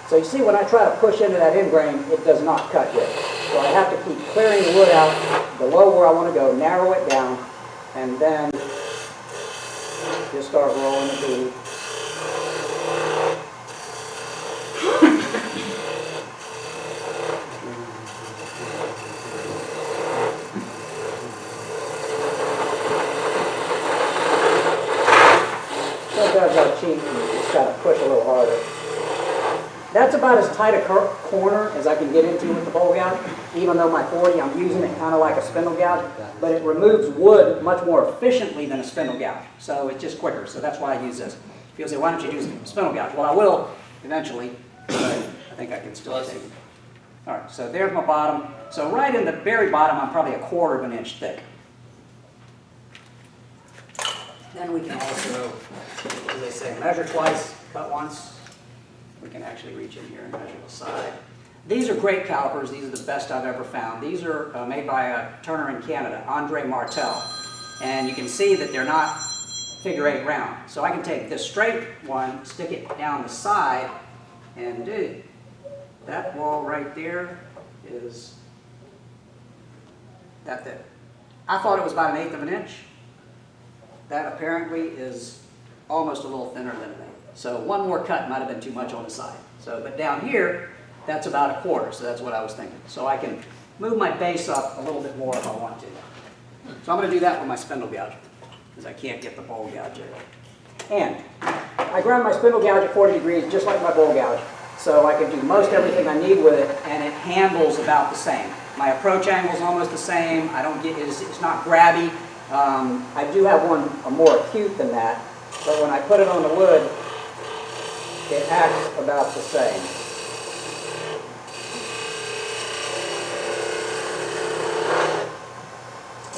So you see when I try to push into that end grain, it does not cut good. So I have to keep clearing the wood out below where I want to go, narrow it down, and then just start rolling the bead. Sometimes I cheat and just kind of push a little harder. That's about as tight a corner as I can get into with the bowl gouge, even though my 40, I'm using it kind of like a spindle gouge, but it removes wood much more efficiently than a spindle gouge, so it's just quicker, so that's why I use this. People say, why don't you use a spindle gouge? Well, I will eventually, but I think I can still take it. All right, so there's my bottom. So right in the very bottom, I'm probably 1/4 of an inch thick. Then we can also, as I say, measure twice, cut once. We can actually reach in here and measure the side. These are great calipers. These are the best I've ever found. These are made by a turner in Canada, Andre Martel. And you can see that they're not figure-8 round. So I can take this straight one, stick it down the side, and dude, that wall right there is that thick. I thought it was about 1/8 of an inch. That apparently is almost a little thinner than an 1/8. So one more cut might have been too much on the side. So, but down here, that's about 1/4, so that's what I was thinking. So I can move my base up a little bit more if I want to. So I'm going to do that with my spindle gouge, because I can't get the bowl gouge in. And I ground my spindle gouge at 40 degrees, just like my bowl gouge. So I can do most everything I need with it, and it handles about the same. My approach angle is almost the same. I don't get it's not grabby. I do have one more acute than that, but when I put it on the wood, it acts about the same.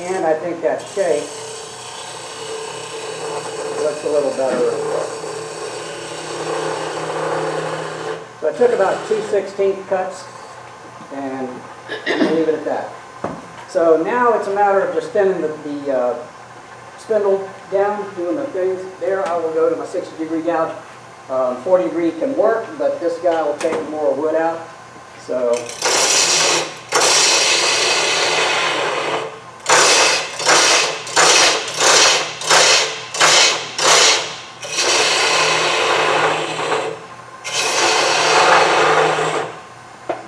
And I think that shape looks a little better. So I took about 2/16 cuts, and I'm going to leave it at that. So now it's a matter of just thinning the spindle down, doing the things. There I will go to my 60-degree gouge. 40 degree can work, but this guy will take more wood out. So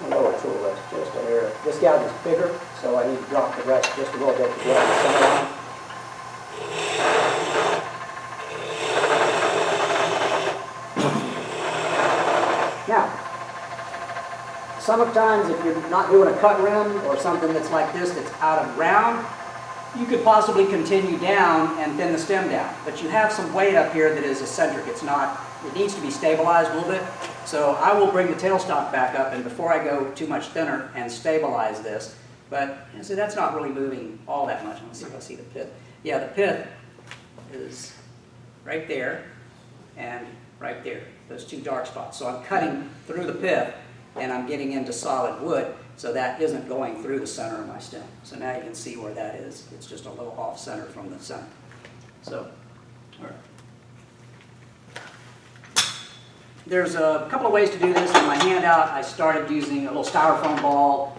lower tool rest just a hair. This gouge is bigger, so I need to drop the rest just a little bit to get on the center line. sometimes if you're not doing a cut rim or something that's like this that's out of round, you could possibly continue down and thin the stem down. But you have some weight up here that is eccentric. It's not, it needs to be stabilized a little bit. So I will bring the tailstock back up, and before I go too much thinner, and stabilize this. But you see, that's not really moving all that much. Let's see if I see the pith. Yeah, the pith is right there and right there, those two dark spots. So I'm cutting through the pith and I'm getting into solid wood, so that isn't going through the center of my stem. So now you can see where that is. It's just a little off center from the center. So, all right. There's a couple of ways to do this. In my handout, I started using a little styrofoam ball.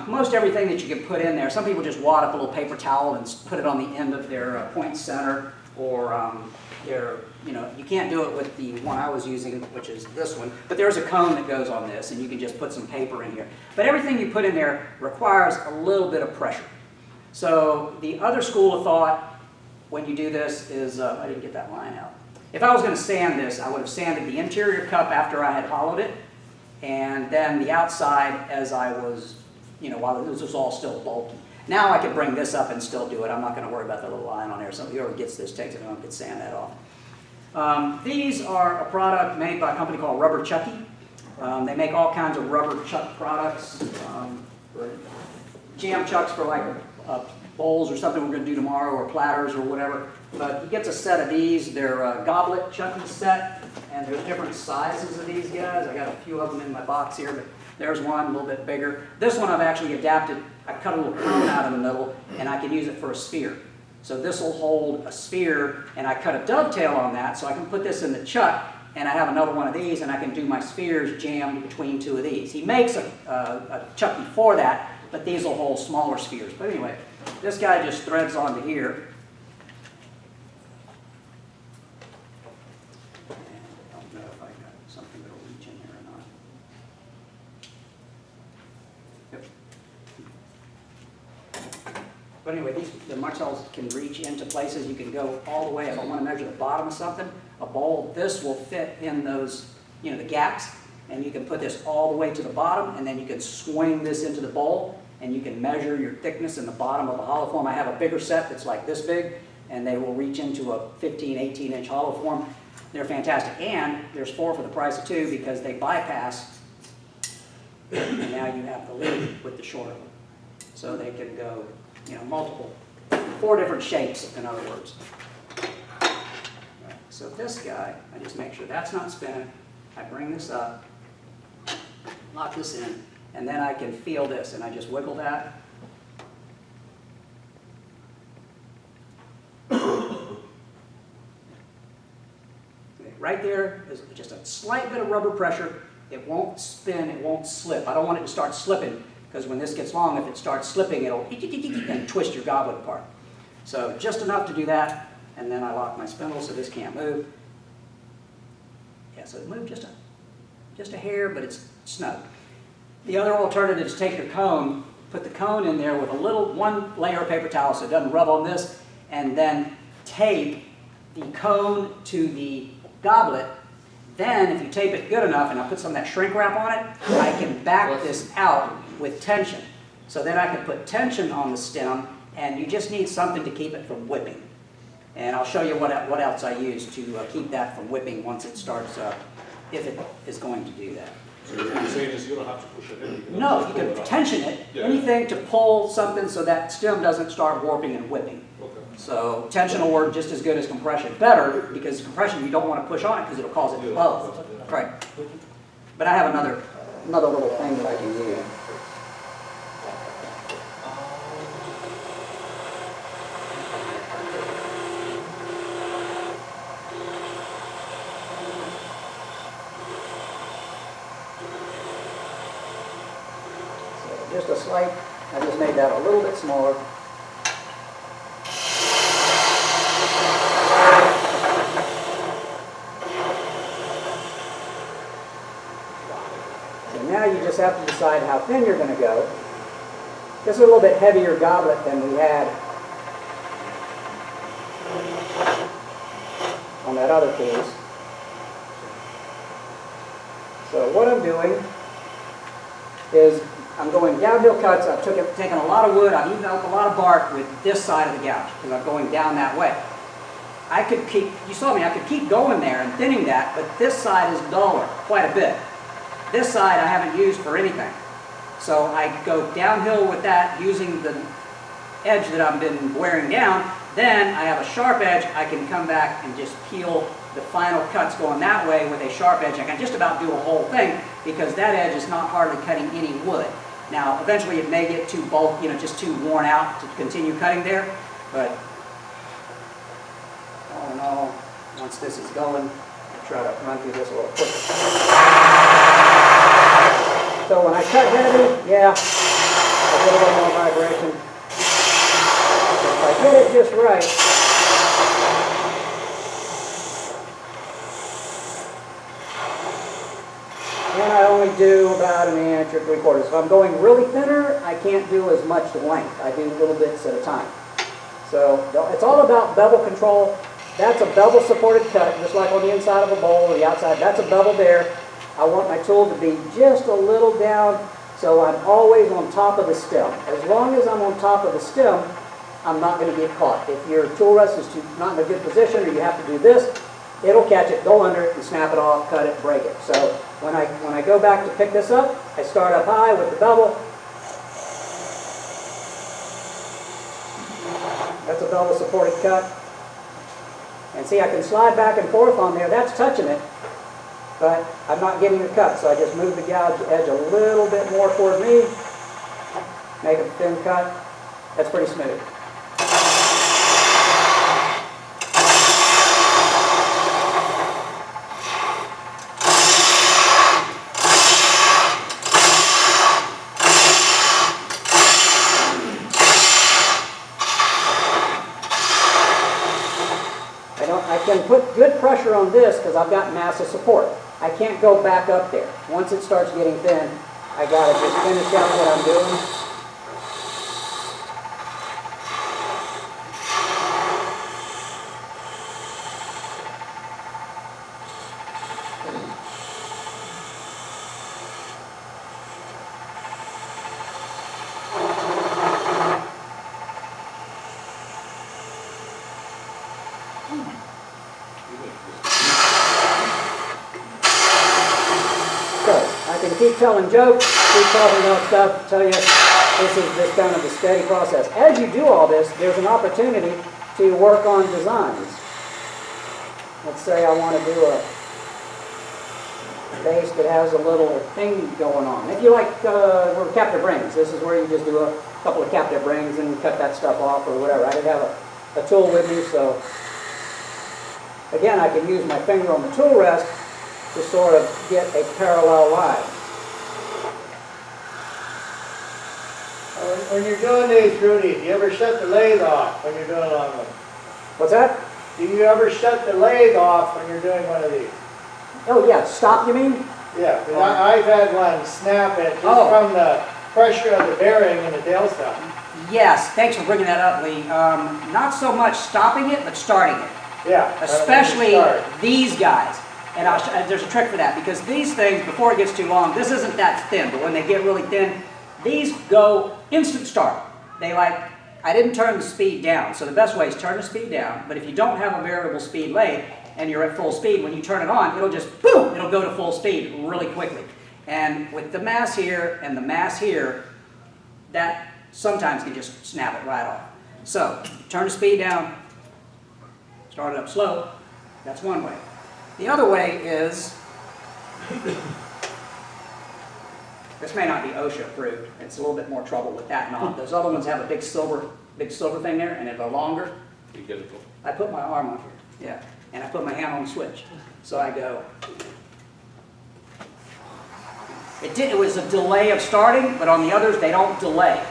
Most everything that you can put in there, some people just wad up a little paper towel and put it on the end of their point center, or you can't do it with the one I was using, which is this one, but there's a cone that goes on this, and you can just put some paper in here. But everything you put in there requires a little bit of pressure. So the other school of thought when you do this is, I didn't get that line out. If I was going to sand this, I would have sanded the interior cup after I had hollowed it, and then the outside as I was, while this was all still bulky. Now I could bring this up and still do it. I'm not going to worry about the little line on there. So whoever gets this takes it home, can sand that off. These are a product made by a company called Rubber Chucky. They make all kinds of rubber chuck products, jam chucks for like bowls or something we're going to do tomorrow, or platters or whatever. But he gets a set of these. They're a Goblet Chucky set, and there's different sizes of these guys. I got a few of them in my box here, but there's one a little bit bigger. This one I've actually adapted. I cut a little cone out in the middle, and I can use it for a sphere. So this will hold a sphere, and I cut a dovetail on that, so I can put this in the chuck, and I have another one of these, and I can do my spheres jammed between two of these. He makes a Chucky for that, but these will hold smaller spheres. But anyway, this guy just threads onto here. And I don't know if I got something that'll reach in here or not. Yep. But anyway, the Martells can reach into places. You can go all the way. If I want to measure the bottom of something, a bowl, this will fit in those, the gaps. And you can put this all the way to the bottom, and then you can swing this into the bowl, and you can measure your thickness in the bottom of the hollow form. I have a bigger set that's like this big, and they will reach into a 15, 18-inch hollow form. They're fantastic. And there's 4 for the price of 2 because they bypass, and now you have the lid with the short one. So they can go, multiple, 4 different shapes, in other words. Right. So this guy, I just make sure that's not spinning. I bring this up, lock this in, and then I can feel this, and I just wiggle that. Right there is just a slight bit of rubber pressure. It won't spin, it won't slip. I don't want it to start slipping, because when this gets long, if it starts slipping, it'll and twist your goblet apart. So just enough to do that, and then I lock my spindle so this can't move. Yeah, so it moved just a hair, but it's snug. The other alternative is take your cone, put the cone in there with one layer of paper towel so it doesn't rub on this, and then tape the cone to the goblet. Then if you tape it good enough, and I'll put some of that shrink wrap on it, I can back this out with tension. So then I can put tension on the stem, and you just need something to keep it from whipping. And I'll show you what else I use to keep that from whipping once it starts, if it is going to do that. So what you're saying is you don't have to push it in? No, you can tension it, Yeah. anything to pull something so that stem doesn't start warping and whipping. Okay. So tension will work just as good as compression. Better, because compression you don't want to push on it because it'll cause it to blow. Right. But I have another little thing that I can use. Just a slight, I just made that a little bit smaller. So now you just have to decide how thin you're going to go. This is a little bit heavier goblet than we had on that other piece. So what I'm doing is I'm going downhill cuts. I've taken a lot of wood, I've eaten up a lot of bark with this side of the gouge because I'm going down that way. I could keep, you saw me, I could keep going there and thinning that, but this side is duller quite a bit. This side I haven't used for anything. So I go downhill with that using the edge that I've been wearing down. Then I have a sharp edge. I can come back and just peel the final cuts going that way with a sharp edge. I can just about do a whole thing because that edge is not hardly cutting any wood. Now, eventually it may get too bulk, just too worn out to continue cutting there, but all in all, once this is going, I'll try to run through this a little quicker. So when I cut heavy, yeah, I get a little more vibration. If I get it just right, and I only do about 1 inch or 3/4. If I'm going really thinner, I can't do as much length. I do little bits at a time. So it's all about bevel control. That's a bevel supported cut, just like on the inside of a bowl or the outside. That's a bevel there. I want my tool to be just a little down so I'm always on top of the stem. As long as I'm on top of the stem, I'm not going to get caught. If your tool rest is not in a good position or you have to do this, it'll catch it, go under it, and snap it off, cut it, break it. So when I go back to pick this up, I start up high with the bevel. That's a bevel supported cut. And see, I can slide back and forth on there. That's touching it, but I'm not getting the cut. So I just move the gouge edge a little bit more toward me, make a thin cut. That's pretty smooth. I can put good pressure on this because I've got massive support. I can't go back up there. Once it starts getting thin, I got to just finish out what I'm doing. Keep telling jokes, keep talking about stuff, tell you this is just kind of a steady process. As you do all this, there's an opportunity to work on designs. Let's say I want to do a base that has a little thing going on. If you like captive rings, this is where you just do a couple of captive rings and cut that stuff off or whatever. I didn't have a tool with me, so again, I can use my finger on the tool rest to sort of get a parallel line. When you're doing these, Rudy, do you ever shut the lathe off when you're doing one of them? What's that? Do you ever shut the lathe off when you're doing one of these? Oh yeah, stop you mean? Yeah, because I've had one snap it just from the pressure of the bearing and the tailstone. Yes, thanks for bringing that up, Lee. Not so much stopping it, but starting it. Yeah. Especially these guys. And there's a trick for that, because these things, before it gets too long, this isn't that thin, but when they get really thin, these go instant start. I didn't turn the speed down, so the best way is turn the speed down, but if you don't have a variable speed lathe, and you're at full speed, when you turn it on, it'll just, boom, it'll go to full speed really quickly. And with the mass here and the mass here, that sometimes can just snap it right off. So, turn the speed down, start it up slow, that's one way. The other way is, this may not be OSHA approved. It's a little bit more trouble with that knob. Those other ones have a big silver thing there, and if they're longer, You get it. I put my arm on here, yeah, and I put my hand on the switch. So I go. It was a delay of starting, but on the others, they don't delay.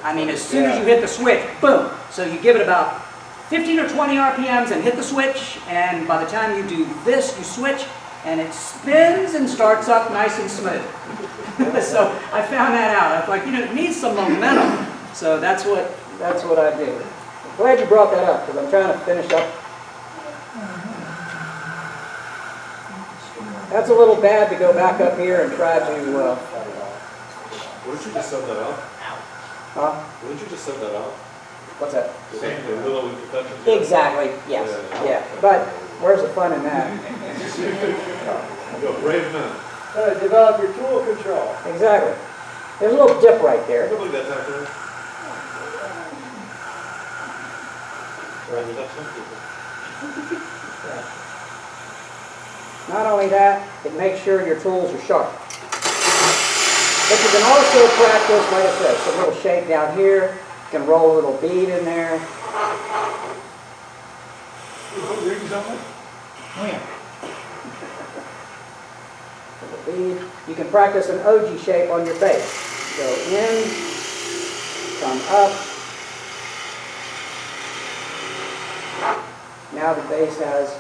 I mean, as soon as you hit the switch, boom. So you give it about 15 or 20 RPMs and hit the switch, and by the time you do this, you switch, and it spins and starts up nice and smooth. So I found that out. I was like, it needs some momentum. So that's what I do. I'm glad you brought that up, because I'm trying to finish up. That's a little bad to go back up here and try to Wouldn't you just send that out? Huh? Wouldn't you just send that out? What's that? The little imperfections? Exactly, yes, yeah. But where's the fun in that? You're a brave man. Develop your tool control. Exactly. There's a little dip right there. Nobody got time for that. Right, we got some people. Not only that, it makes sure your tools are sharp. But you can also practice, like I said, some little shape down here. You can roll a little bead in there. Ring something? Oh yeah. Little bead. You can practice an OG shape on your base. Go in, come up. Now the base has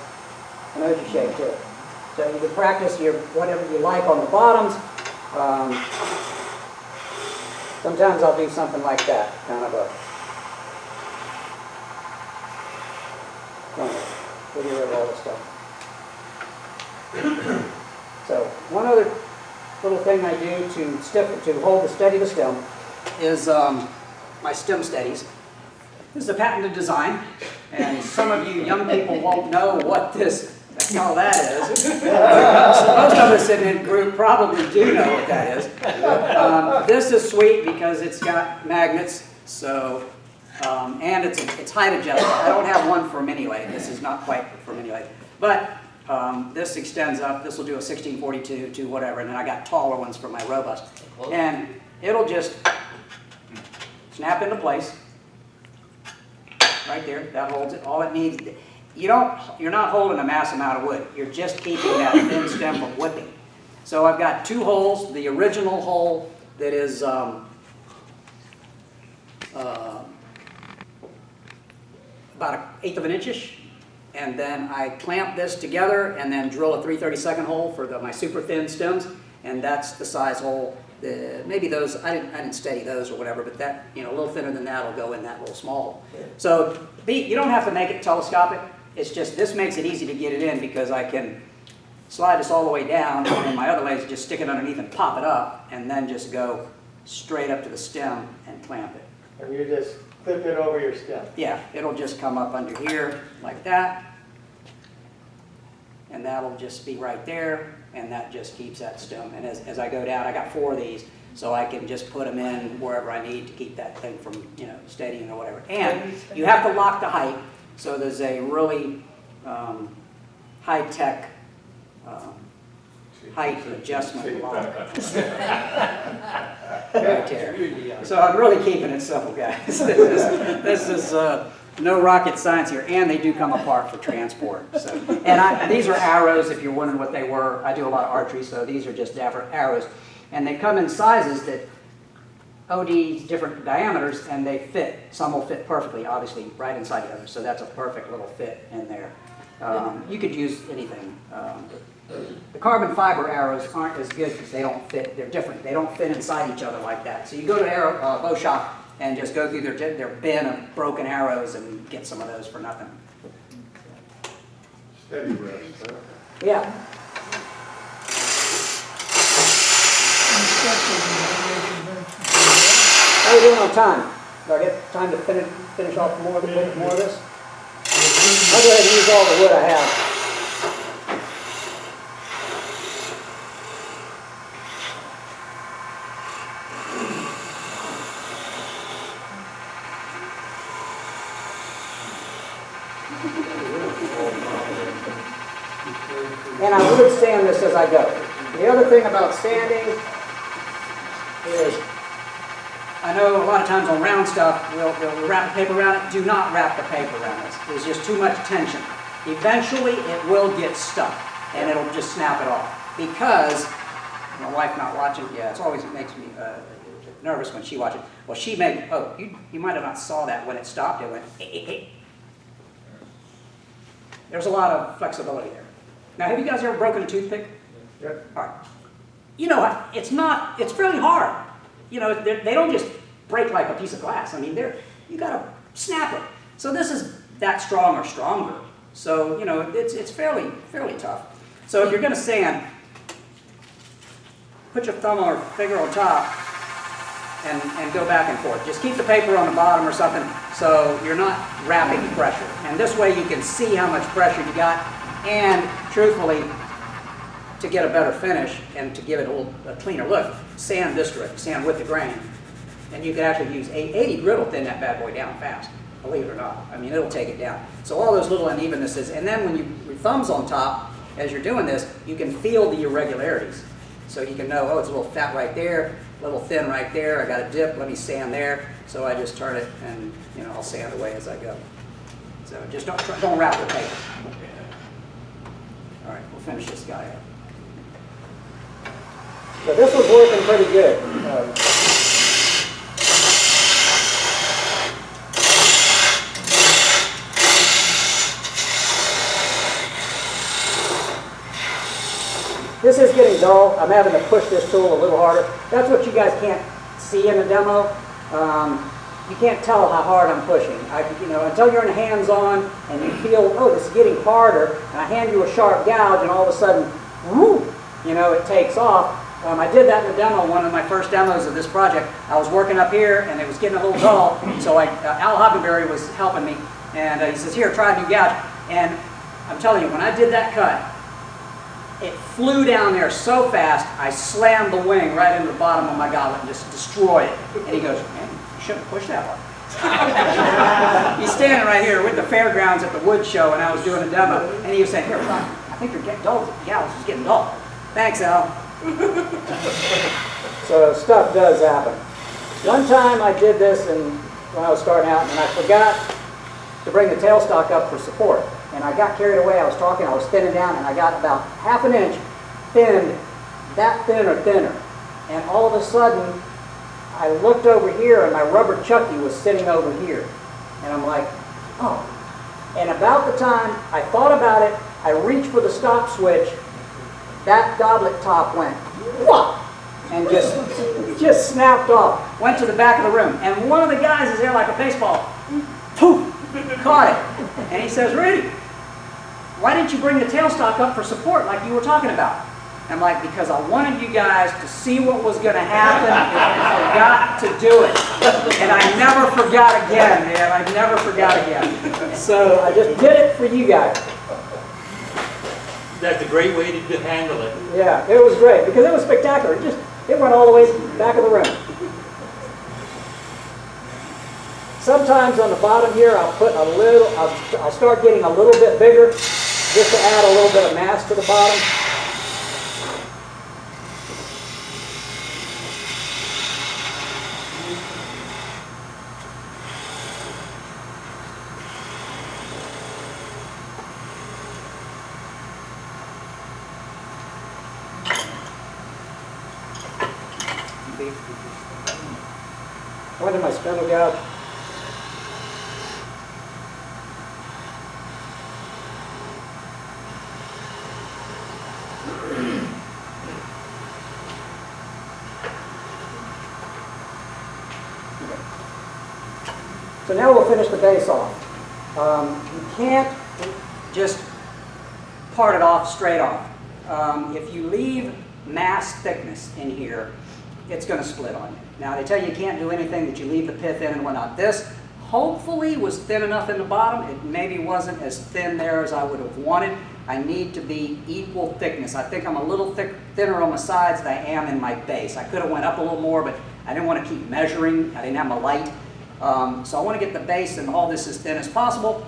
an OG shape to it. So you can practice your whatever you like on the bottoms. Sometimes I'll do something like that, kind of a get rid of all this stuff. So one other little thing I do to hold the steady the stem is my stem steadies. This is a patented design, and some of you young people won't know what this all that is. So most of us in the group probably do know what that is. This is sweet because it's got magnets, so and it's height adjustable. I don't have one for mini lathe. This is not quite for mini lathe, but this extends up. This will do a 1642 to whatever, and then I got taller ones for my robust, and it'll just snap into place right there. That holds it. All it needs. You're not holding a mass amount of wood. You're just keeping that thin stem from whipping. So I've got two holes. The original hole that is about 1/8 of an inch-ish, and then I clamp this together and then drill a 3/32 hole for my super thin stems, and that's the size hole. Maybe those I didn't steady those or whatever, but that a little thinner than that will go in that little small hole. So you don't have to make it telescopic. It's just this makes it easy to get it in because I can slide this all the way down, and then my other legs just stick it underneath and pop it up, and then just go straight up to the stem and clamp it. And you just clip it over your stem. Yeah, it'll just come up under here like that, and that'll just be right there, and that just keeps that stem. And as I go down, I got 4 of these, so I can just put them in wherever I need to keep that thing from steadying or whatever. And you have to lock the height, so there's a really high-tech height adjustment lock. Right there. So I'm really keeping it simple, guys. This is no rocket science here, and they do come apart for transport. So, and these are arrows. If you're wondering what they were, I do a lot of archery, so these are just arrows, and they come in sizes that OD different diameters, and they fit. Some will fit perfectly, obviously, right inside the other. So that's a perfect little fit in there. You could use anything. The carbon fiber arrows aren't as good because they don't fit. They're different. They don't fit inside each other like that. So you go to bow shop and just go through their bin of broken arrows and get some of those for nothing. Steady rest, huh? Yeah. How are you doing on time? Do I get time to finish off more of this? I'll go ahead and use all the wood I have. And I would sand this as I go. The other thing about sanding is, I know a lot of times on round stuff, we'll wrap the paper around it. Do not wrap the paper around this. There's just too much tension. Eventually, it will get stuck, and it'll just snap it off. Because, my wife not watching, it always makes me nervous when she watches. Well, she made, you might have not saw that when it stopped. It went, eh. There's a lot of flexibility there. Now, have you guys ever broken a toothpick? Yep. All right. It's fairly hard. They don't just break like a piece of glass. I mean, you got to snap it. So this is that strong or stronger. So, it's fairly tough. So if you're going to sand, put your thumb or finger on top and go back and forth. Just keep the paper on the bottom or something so you're not wrapping pressure. And this way you can see how much pressure you got, and truthfully, to get a better finish and to give it a cleaner look, sand this direction, sand with the grain. And you can actually use 80 grit will thin that bad boy down fast, believe it or not. I mean, it'll take it down. So all those little unevennesses, and then when your thumb's on top, as you're doing this, you can feel the irregularities. So you can know, oh, it's a little fat right there, a little thin right there, I got a dip, let me sand there. So I just turn it and, you know, I'll sand away as I go. So just don't wrap the paper. All right, we'll finish this guy up. So this was working pretty good. This is getting dull. I'm having to push this tool a little harder. That's what you guys can't see in the demo. You can't tell how hard I'm pushing. Until you're in hands-on and you feel, oh, this is getting harder, and I hand you a sharp gouge, and all of a sudden, whoo, it takes off. I did that in the demo, one of my first demos of this project. I was working up here, and it was getting a little dull, so Al Hockenberry was helping me, and he says, here, try a new gouge. And I'm telling you, when I did that cut, it flew down there so fast, I slammed the wing right into the bottom of my goblet and just destroyed it. And he goes, man, you shouldn't push that hard. He's standing right here with the fairgrounds at the wood show, and I was doing a demo, and he was saying, here, Ron, I think you're getting dull. The gouge is getting dull. Thanks, Al. So stuff does happen. One time I did this when I was starting out, and I forgot to bring the tailstock up for support. And I got carried away. I was talking, I was thinning down, and I got about ½ an inch thinned, that thin or thinner. And all of a sudden, I looked over here, and my rubber chucky was sitting over here. And I'm like, oh. And about the time I thought about it, I reached for the stop switch, that goblet top went, whoop, and just snapped off. Went to the back of the room. And one of the guys is there like a baseball. Poof, caught it. And he says, Rudy, why didn't you bring the tailstock up for support like you were talking about? I'm like, because I wanted you guys to see what was going to happen if I forgot to do it. And I never forgot again, man. I never forgot again. So I just did it for you guys. That's a great way to handle it. Yeah, it was great because it was spectacular. It went all the way to the back of the room. Sometimes on the bottom here, I'll put a little, I'll start getting a little bit bigger just to add a little bit of mass to the bottom. Where did my spindle gouge? So now we'll finish the base off. You can't just part it off straight off. If you leave mass thickness in here, it's going to split on you. Now they tell you can't do anything that you leave the pith in and whatnot. This hopefully was thin enough in the bottom. It maybe wasn't as thin there as I would have wanted. I need to be equal thickness. I think I'm a little thinner on the sides than I am in my base. I could have went up a little more, but I didn't want to keep measuring. I didn't have my light. So I want to get the base and all this as thin as possible.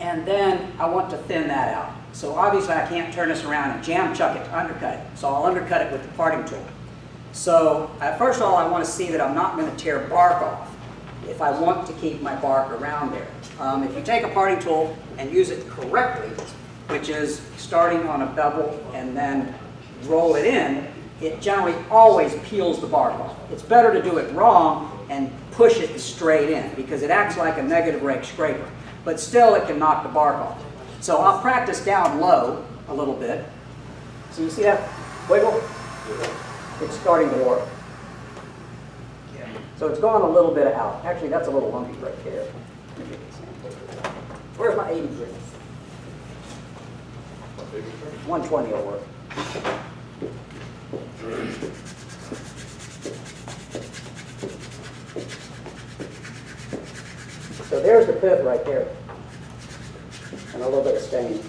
And then I want to thin that out. So obviously I can't turn this around and jam chuck it to undercut it. So I'll undercut it with the parting tool. So first of all, I want to see that I'm not going to tear bark off if I want to keep my bark around there. If you take a parting tool and use it correctly, which is starting on a bevel and then roll it in, it generally always peels the bark off. It's better to do it wrong and push it straight in because it acts like a negative rake scraper. But still, it can knock the bark off. So I'll practice down low a little bit. So you see that wiggle? It's starting to work. So it's gone a little bit out. Actually, that's a little lumpy right there. Where's my 80 grit? 120 will work. So there's the pit right there. And a little bit of stain.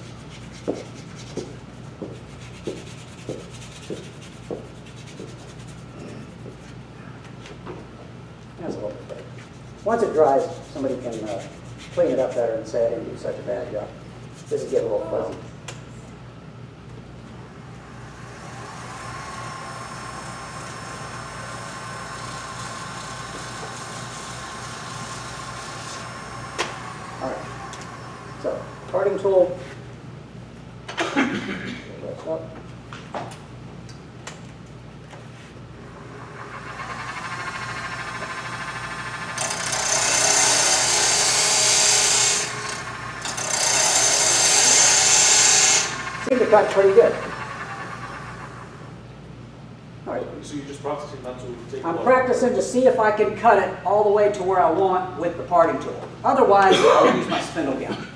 That's a little bit better. Once it dries, somebody can clean it up better and say I didn't do such a bad job. This is getting a little fuzzy. All right. So, parting tool. Lift up. Seem to cut pretty good. All right. So you're just processing not to take I'm blood? practicing to see if I can cut it all the way to where I want with the parting tool. Otherwise, I'll use my spindle gouge.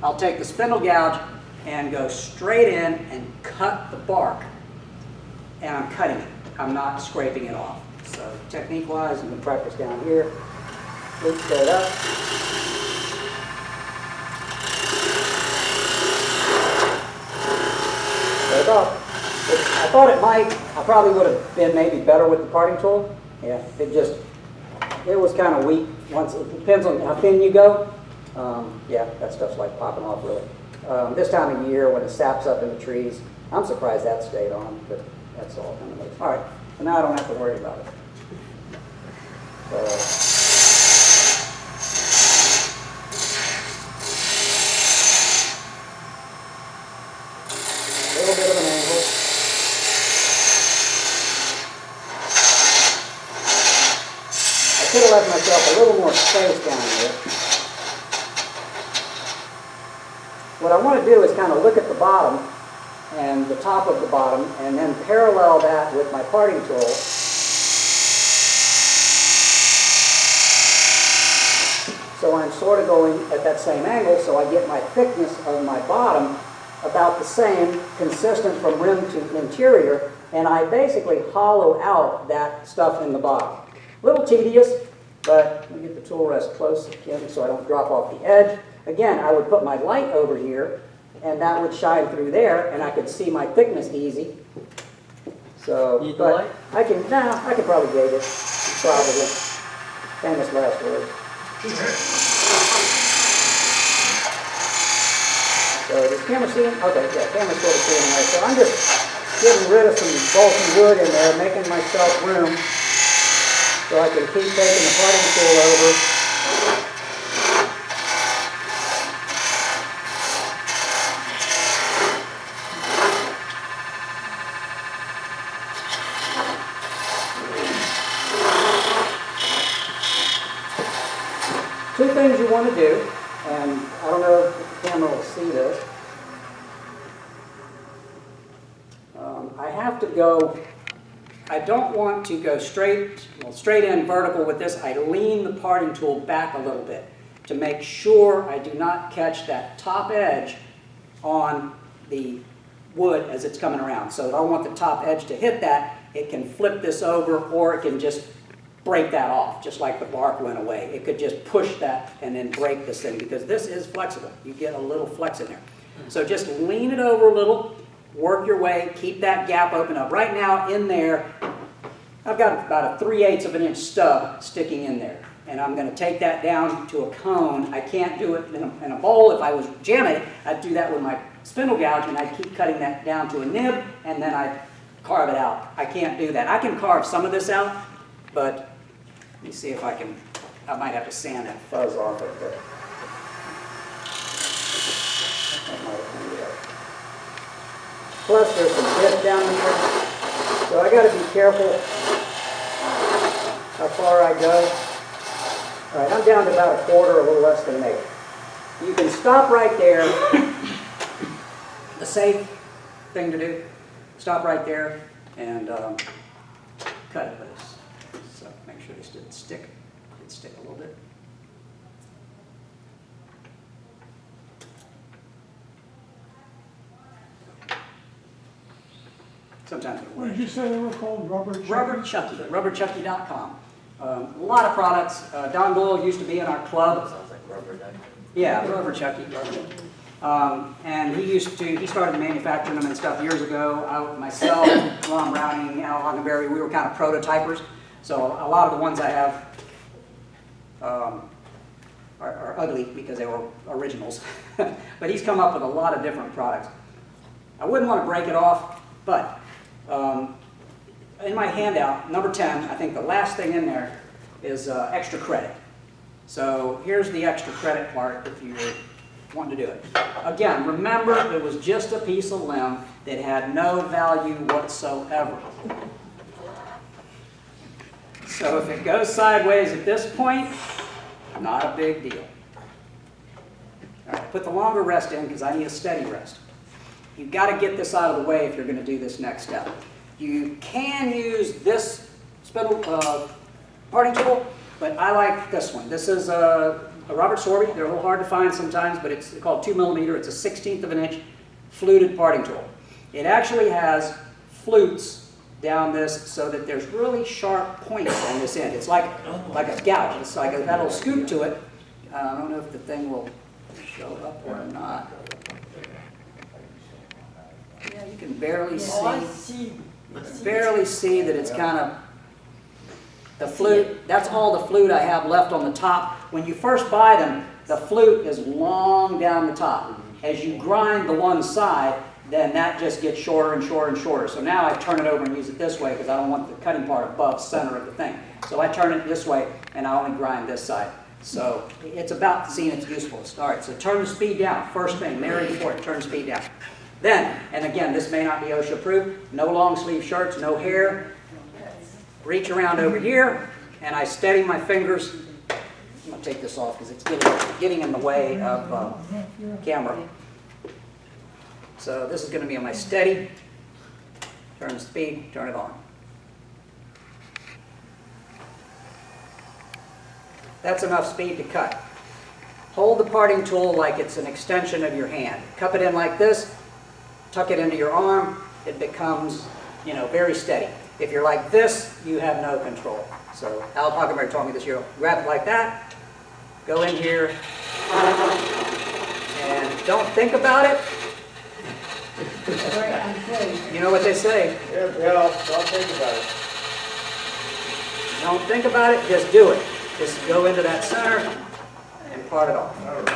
I'll take the spindle gouge and go straight in and cut the bark. And I'm cutting it. I'm not scraping it off. So technique-wise, I'm going to practice down here. Loop straight up. Straight up. I thought it might, I probably would have been maybe better with the parting tool. Yeah, it was kind of weak. Once it depends on how thin you go. Yeah, that stuff's like popping off really. This time of year when it saps up in the trees, I'm surprised that stayed on, but that's all kind of nice. All right, so now I don't have to worry about it. A little bit of an angle. I could have left myself a little more space down here. What I want to do is kind of look at the bottom and the top of the bottom and then parallel that with my parting tool. So I'm sort of going at that same angle so I get my thickness of my bottom about the same, consistent from rim to interior, and I basically hollow out that stuff in the bottom. A little tedious, but let me get the tool rest close again so I don't drop off the edge. Again, I would put my light over here, and that would shine through there, and I could see my thickness easy. So, Need the but light? I can probably gauge it, probably. Famous last words. So does camera see it? Okay, yeah, camera's sort of seeing there. So I'm just getting rid of some bulky wood in there, making myself room so I can keep taking the parting tool over. Two things you want to do, and I don't know if the camera will see this. I have to go, I don't want to go straight in vertical with this. I lean the parting tool back a little bit to make sure I do not catch that top edge on the wood as it's coming around. So if I want the top edge to hit that, it can flip this over or it can just break that off, just like the bark went away. It could just push that and then break this thing because this is flexible. You get a little flex in there. So just lean it over a little, work your way, keep that gap open up. Right now in there, I've got about a 3/8 of an inch stub sticking in there. And I'm going to take that down to a cone. I can't do it in a bowl. If I was jamming it, I'd do that with my spindle gouge and I'd keep cutting that down to a nib and then I'd carve it out. I can't do that. I can carve some of this out, but let me see if I can, I might have to sand that fuzz off of it. That might clean it up. Plus there's some bit down here, so I got to be careful how far I go. All right, I'm down to about a quarter, a little less than an eighth. You can stop right there. The safe thing to do, stop right there and cut it loose. So make sure this didn't stick. It did stick a little bit. Sometimes it'll What work. did you say they were called? Rubber Chucky? Rubber Chucky, rubberchucky.com. A lot of products. Don Doyle used to be in our club. Yeah, rubber Chucky. And he started manufacturing them and stuff years ago. Myself, Ron Browning, Al Hockenberry, we were kind of prototypers. So a lot of the ones I have are ugly because they were originals. But he's come up with a lot of different products. I wouldn't want to break it off, but in my handout, number 10, I think the last thing in there is extra credit. So here's the extra credit part if you want to do it. Again, remember it was just a piece of limb that had no value whatsoever. So if it goes sideways at this point, not a big deal. All right, put the longer rest in because I need a steady rest. You've got to get this out of the way if you're going to do this next step. You can use this spindle parting tool, but I like this one. This is a Robert Sorby. They're a little hard to find sometimes, but it's called 2 millimeter. It's a 1/16 of an inch fluted parting tool. It actually has flutes down this so that there's really sharp points on this end. It's like a gouge. It's like it's got a little scoop to it. I don't know if the thing will show up or not. Yeah, you can barely see. Barely see that it's kind of the flute. That's all the flute I have left on the top. When you first buy them, the flute is long down the top. As you grind the one side, then that just gets shorter and shorter and shorter. So now I turn it over and use it this way because I don't want the cutting part above center of the thing. So I turn it this way and I only grind this side. So it's about seeing its usefulness. All right, so turn the speed down. First thing, Mary before it, turn the speed down. Then, and again, this may not be OSHA approved, no long sleeve shirts, no hair. Reach around over here, and I steady my fingers. I'm going to take this off because it's getting in the way of camera. So this is going to be on my steady. Turn the speed, turn it on. That's enough speed to cut. Hold the parting tool like it's an extension of your hand. Cup it in like this. Tuck it into your arm, it becomes, very steady. If you're like this, you have no control. So Al Hockenberry taught me this year. Grab it like that, go in here, and don't think about it. You know what they say. Yeah, don't think about it. Don't think about it, just do it. Just go into that center and part it off. All right.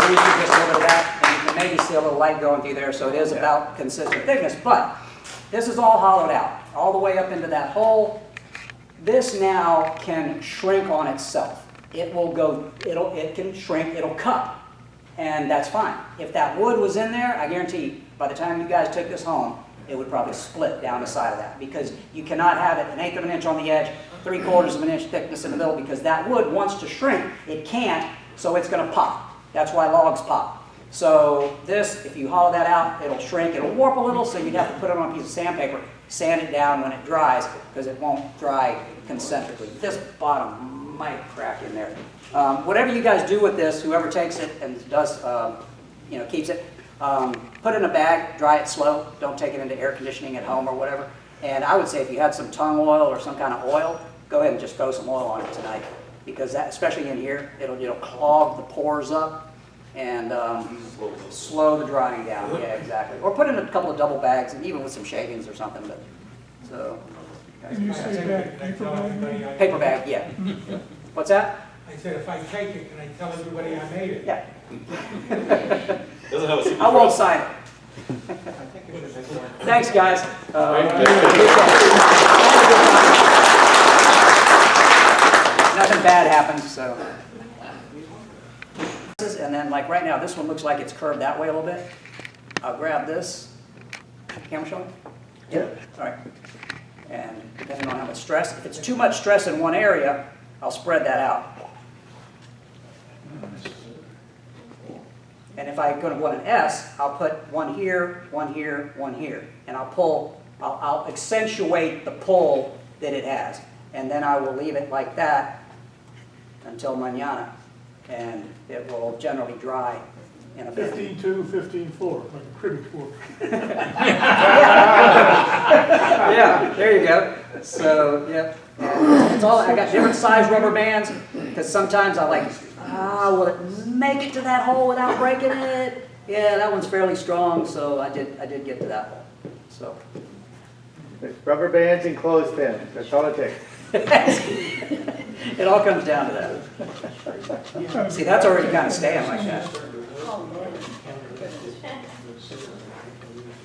Just a little bit of that, and you can maybe see a little light going through there, so it is about consistent thickness. But this is all hollowed out, all the way up into that hole. This now can shrink on itself. It can shrink, it'll cup, and that's fine. If that wood was in there, I guarantee you, by the time you guys took this home, it would probably split down the side of that, because you cannot have it 1/8 of an inch on the edge, 3/4 of an inch thickness in the middle, because that wood wants to shrink. It can't, so it's going to pop. That's why logs pop. So this, if you hollow that out, it'll shrink. It'll warp a little, so you'd have to put it on a piece of sandpaper, sand it down when it dries, because it won't dry concentrically. This bottom might crack in there. Whatever you guys do with this, whoever takes it and does, keeps it, put it in a bag, dry it slow. Don't take it into air conditioning at home or whatever. And I would say if you had some tung oil or some kind of oil, go ahead and just throw some oil on it tonight. Because that, especially in here, it'll clog the pores up and slow the drying down. Yeah, exactly. Or put in a couple of double bags, and even with some shavings or something. But so. Can you say that paper bag? Paper bag, yeah. What's that? I said, if I take it, can I tell everybody I made it? Yeah. Doesn't have a secret. I won't sign it. Thanks, guys. Nothing bad happens, so. And then, like right now, this one looks like it's curved that way a little bit. I'll grab this. Camera showing? Yeah. All right. And depending on how much stress, if it's too much stress in one area, I'll spread that out. And if I'm going to want an S, I'll put one here, one here, one here. And I'll accentuate the pull that it has. And then I will leave it like that until mañana. And it will generally dry in a bit. 15-2, 15-4, like a cribbage board. Yeah, there you go. go. So, yeah. It's all, I got different size rubber bands, because sometimes I like, will it make it to that hole without breaking it? Yeah, that one's fairly strong, so I did get to that hole. So. Rubber bands and clothespins, that's all it takes. It all comes down to that. See, that's already kind of staying like that.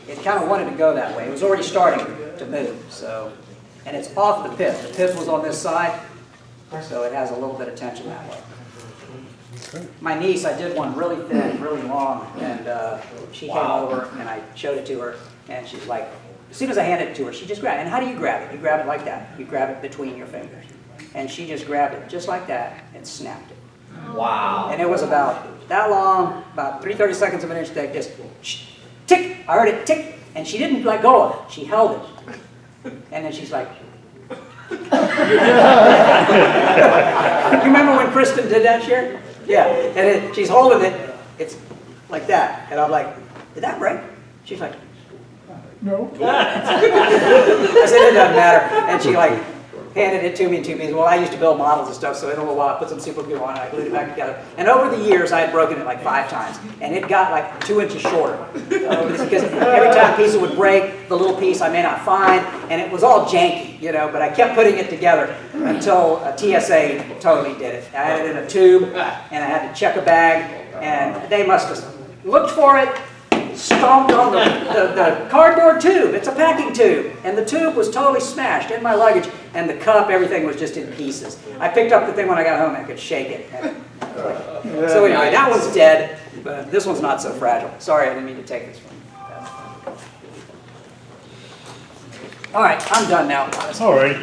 It kind of wanted to go that way. It was already starting to move, so. And it's off the pith. The pith was on this side, so it has a little bit of tension that way. My niece, I did one really thin, really long, and she came over and I showed it to her, and she's like, as soon as I handed it to her, she just grabbed it. And how do you grab it? You grab it like that. You grab it between your fingers. And she just grabbed it just like that and snapped it. Wow. And it was about that long, about 3/30 seconds of an inch thick, just tick. I heard it tick, and she didn't let go of it. She held it. And then she's like, you remember when Kristen did that, Sharon? Yeah, and she's holding it, it's like that. And I'm like, did that break? She's like, no. I said, it doesn't matter. And she like handed it to me in 2 pieces. Well, I used to build models and stuff, so in a little while I put some super glue on it, I glued it back together. And over the years, I had broken it like 5 times. And it got like 2 inches shorter. Because every time a piece would break, the little piece I may not find, and it was all janky, you know, but I kept putting it together until TSA totally did it. I had it in a tube, and I had to check a bag, and they must have looked for it, stomped on the cardboard tube. It's a packing tube. And the tube was totally smashed in my luggage. And the cup, everything was just in pieces. I picked up the thing when I got home and I could shake it. So anyway, that one's dead. But this one's not so fragile. Sorry, I didn't mean to take this one. All right, I'm done now. All right.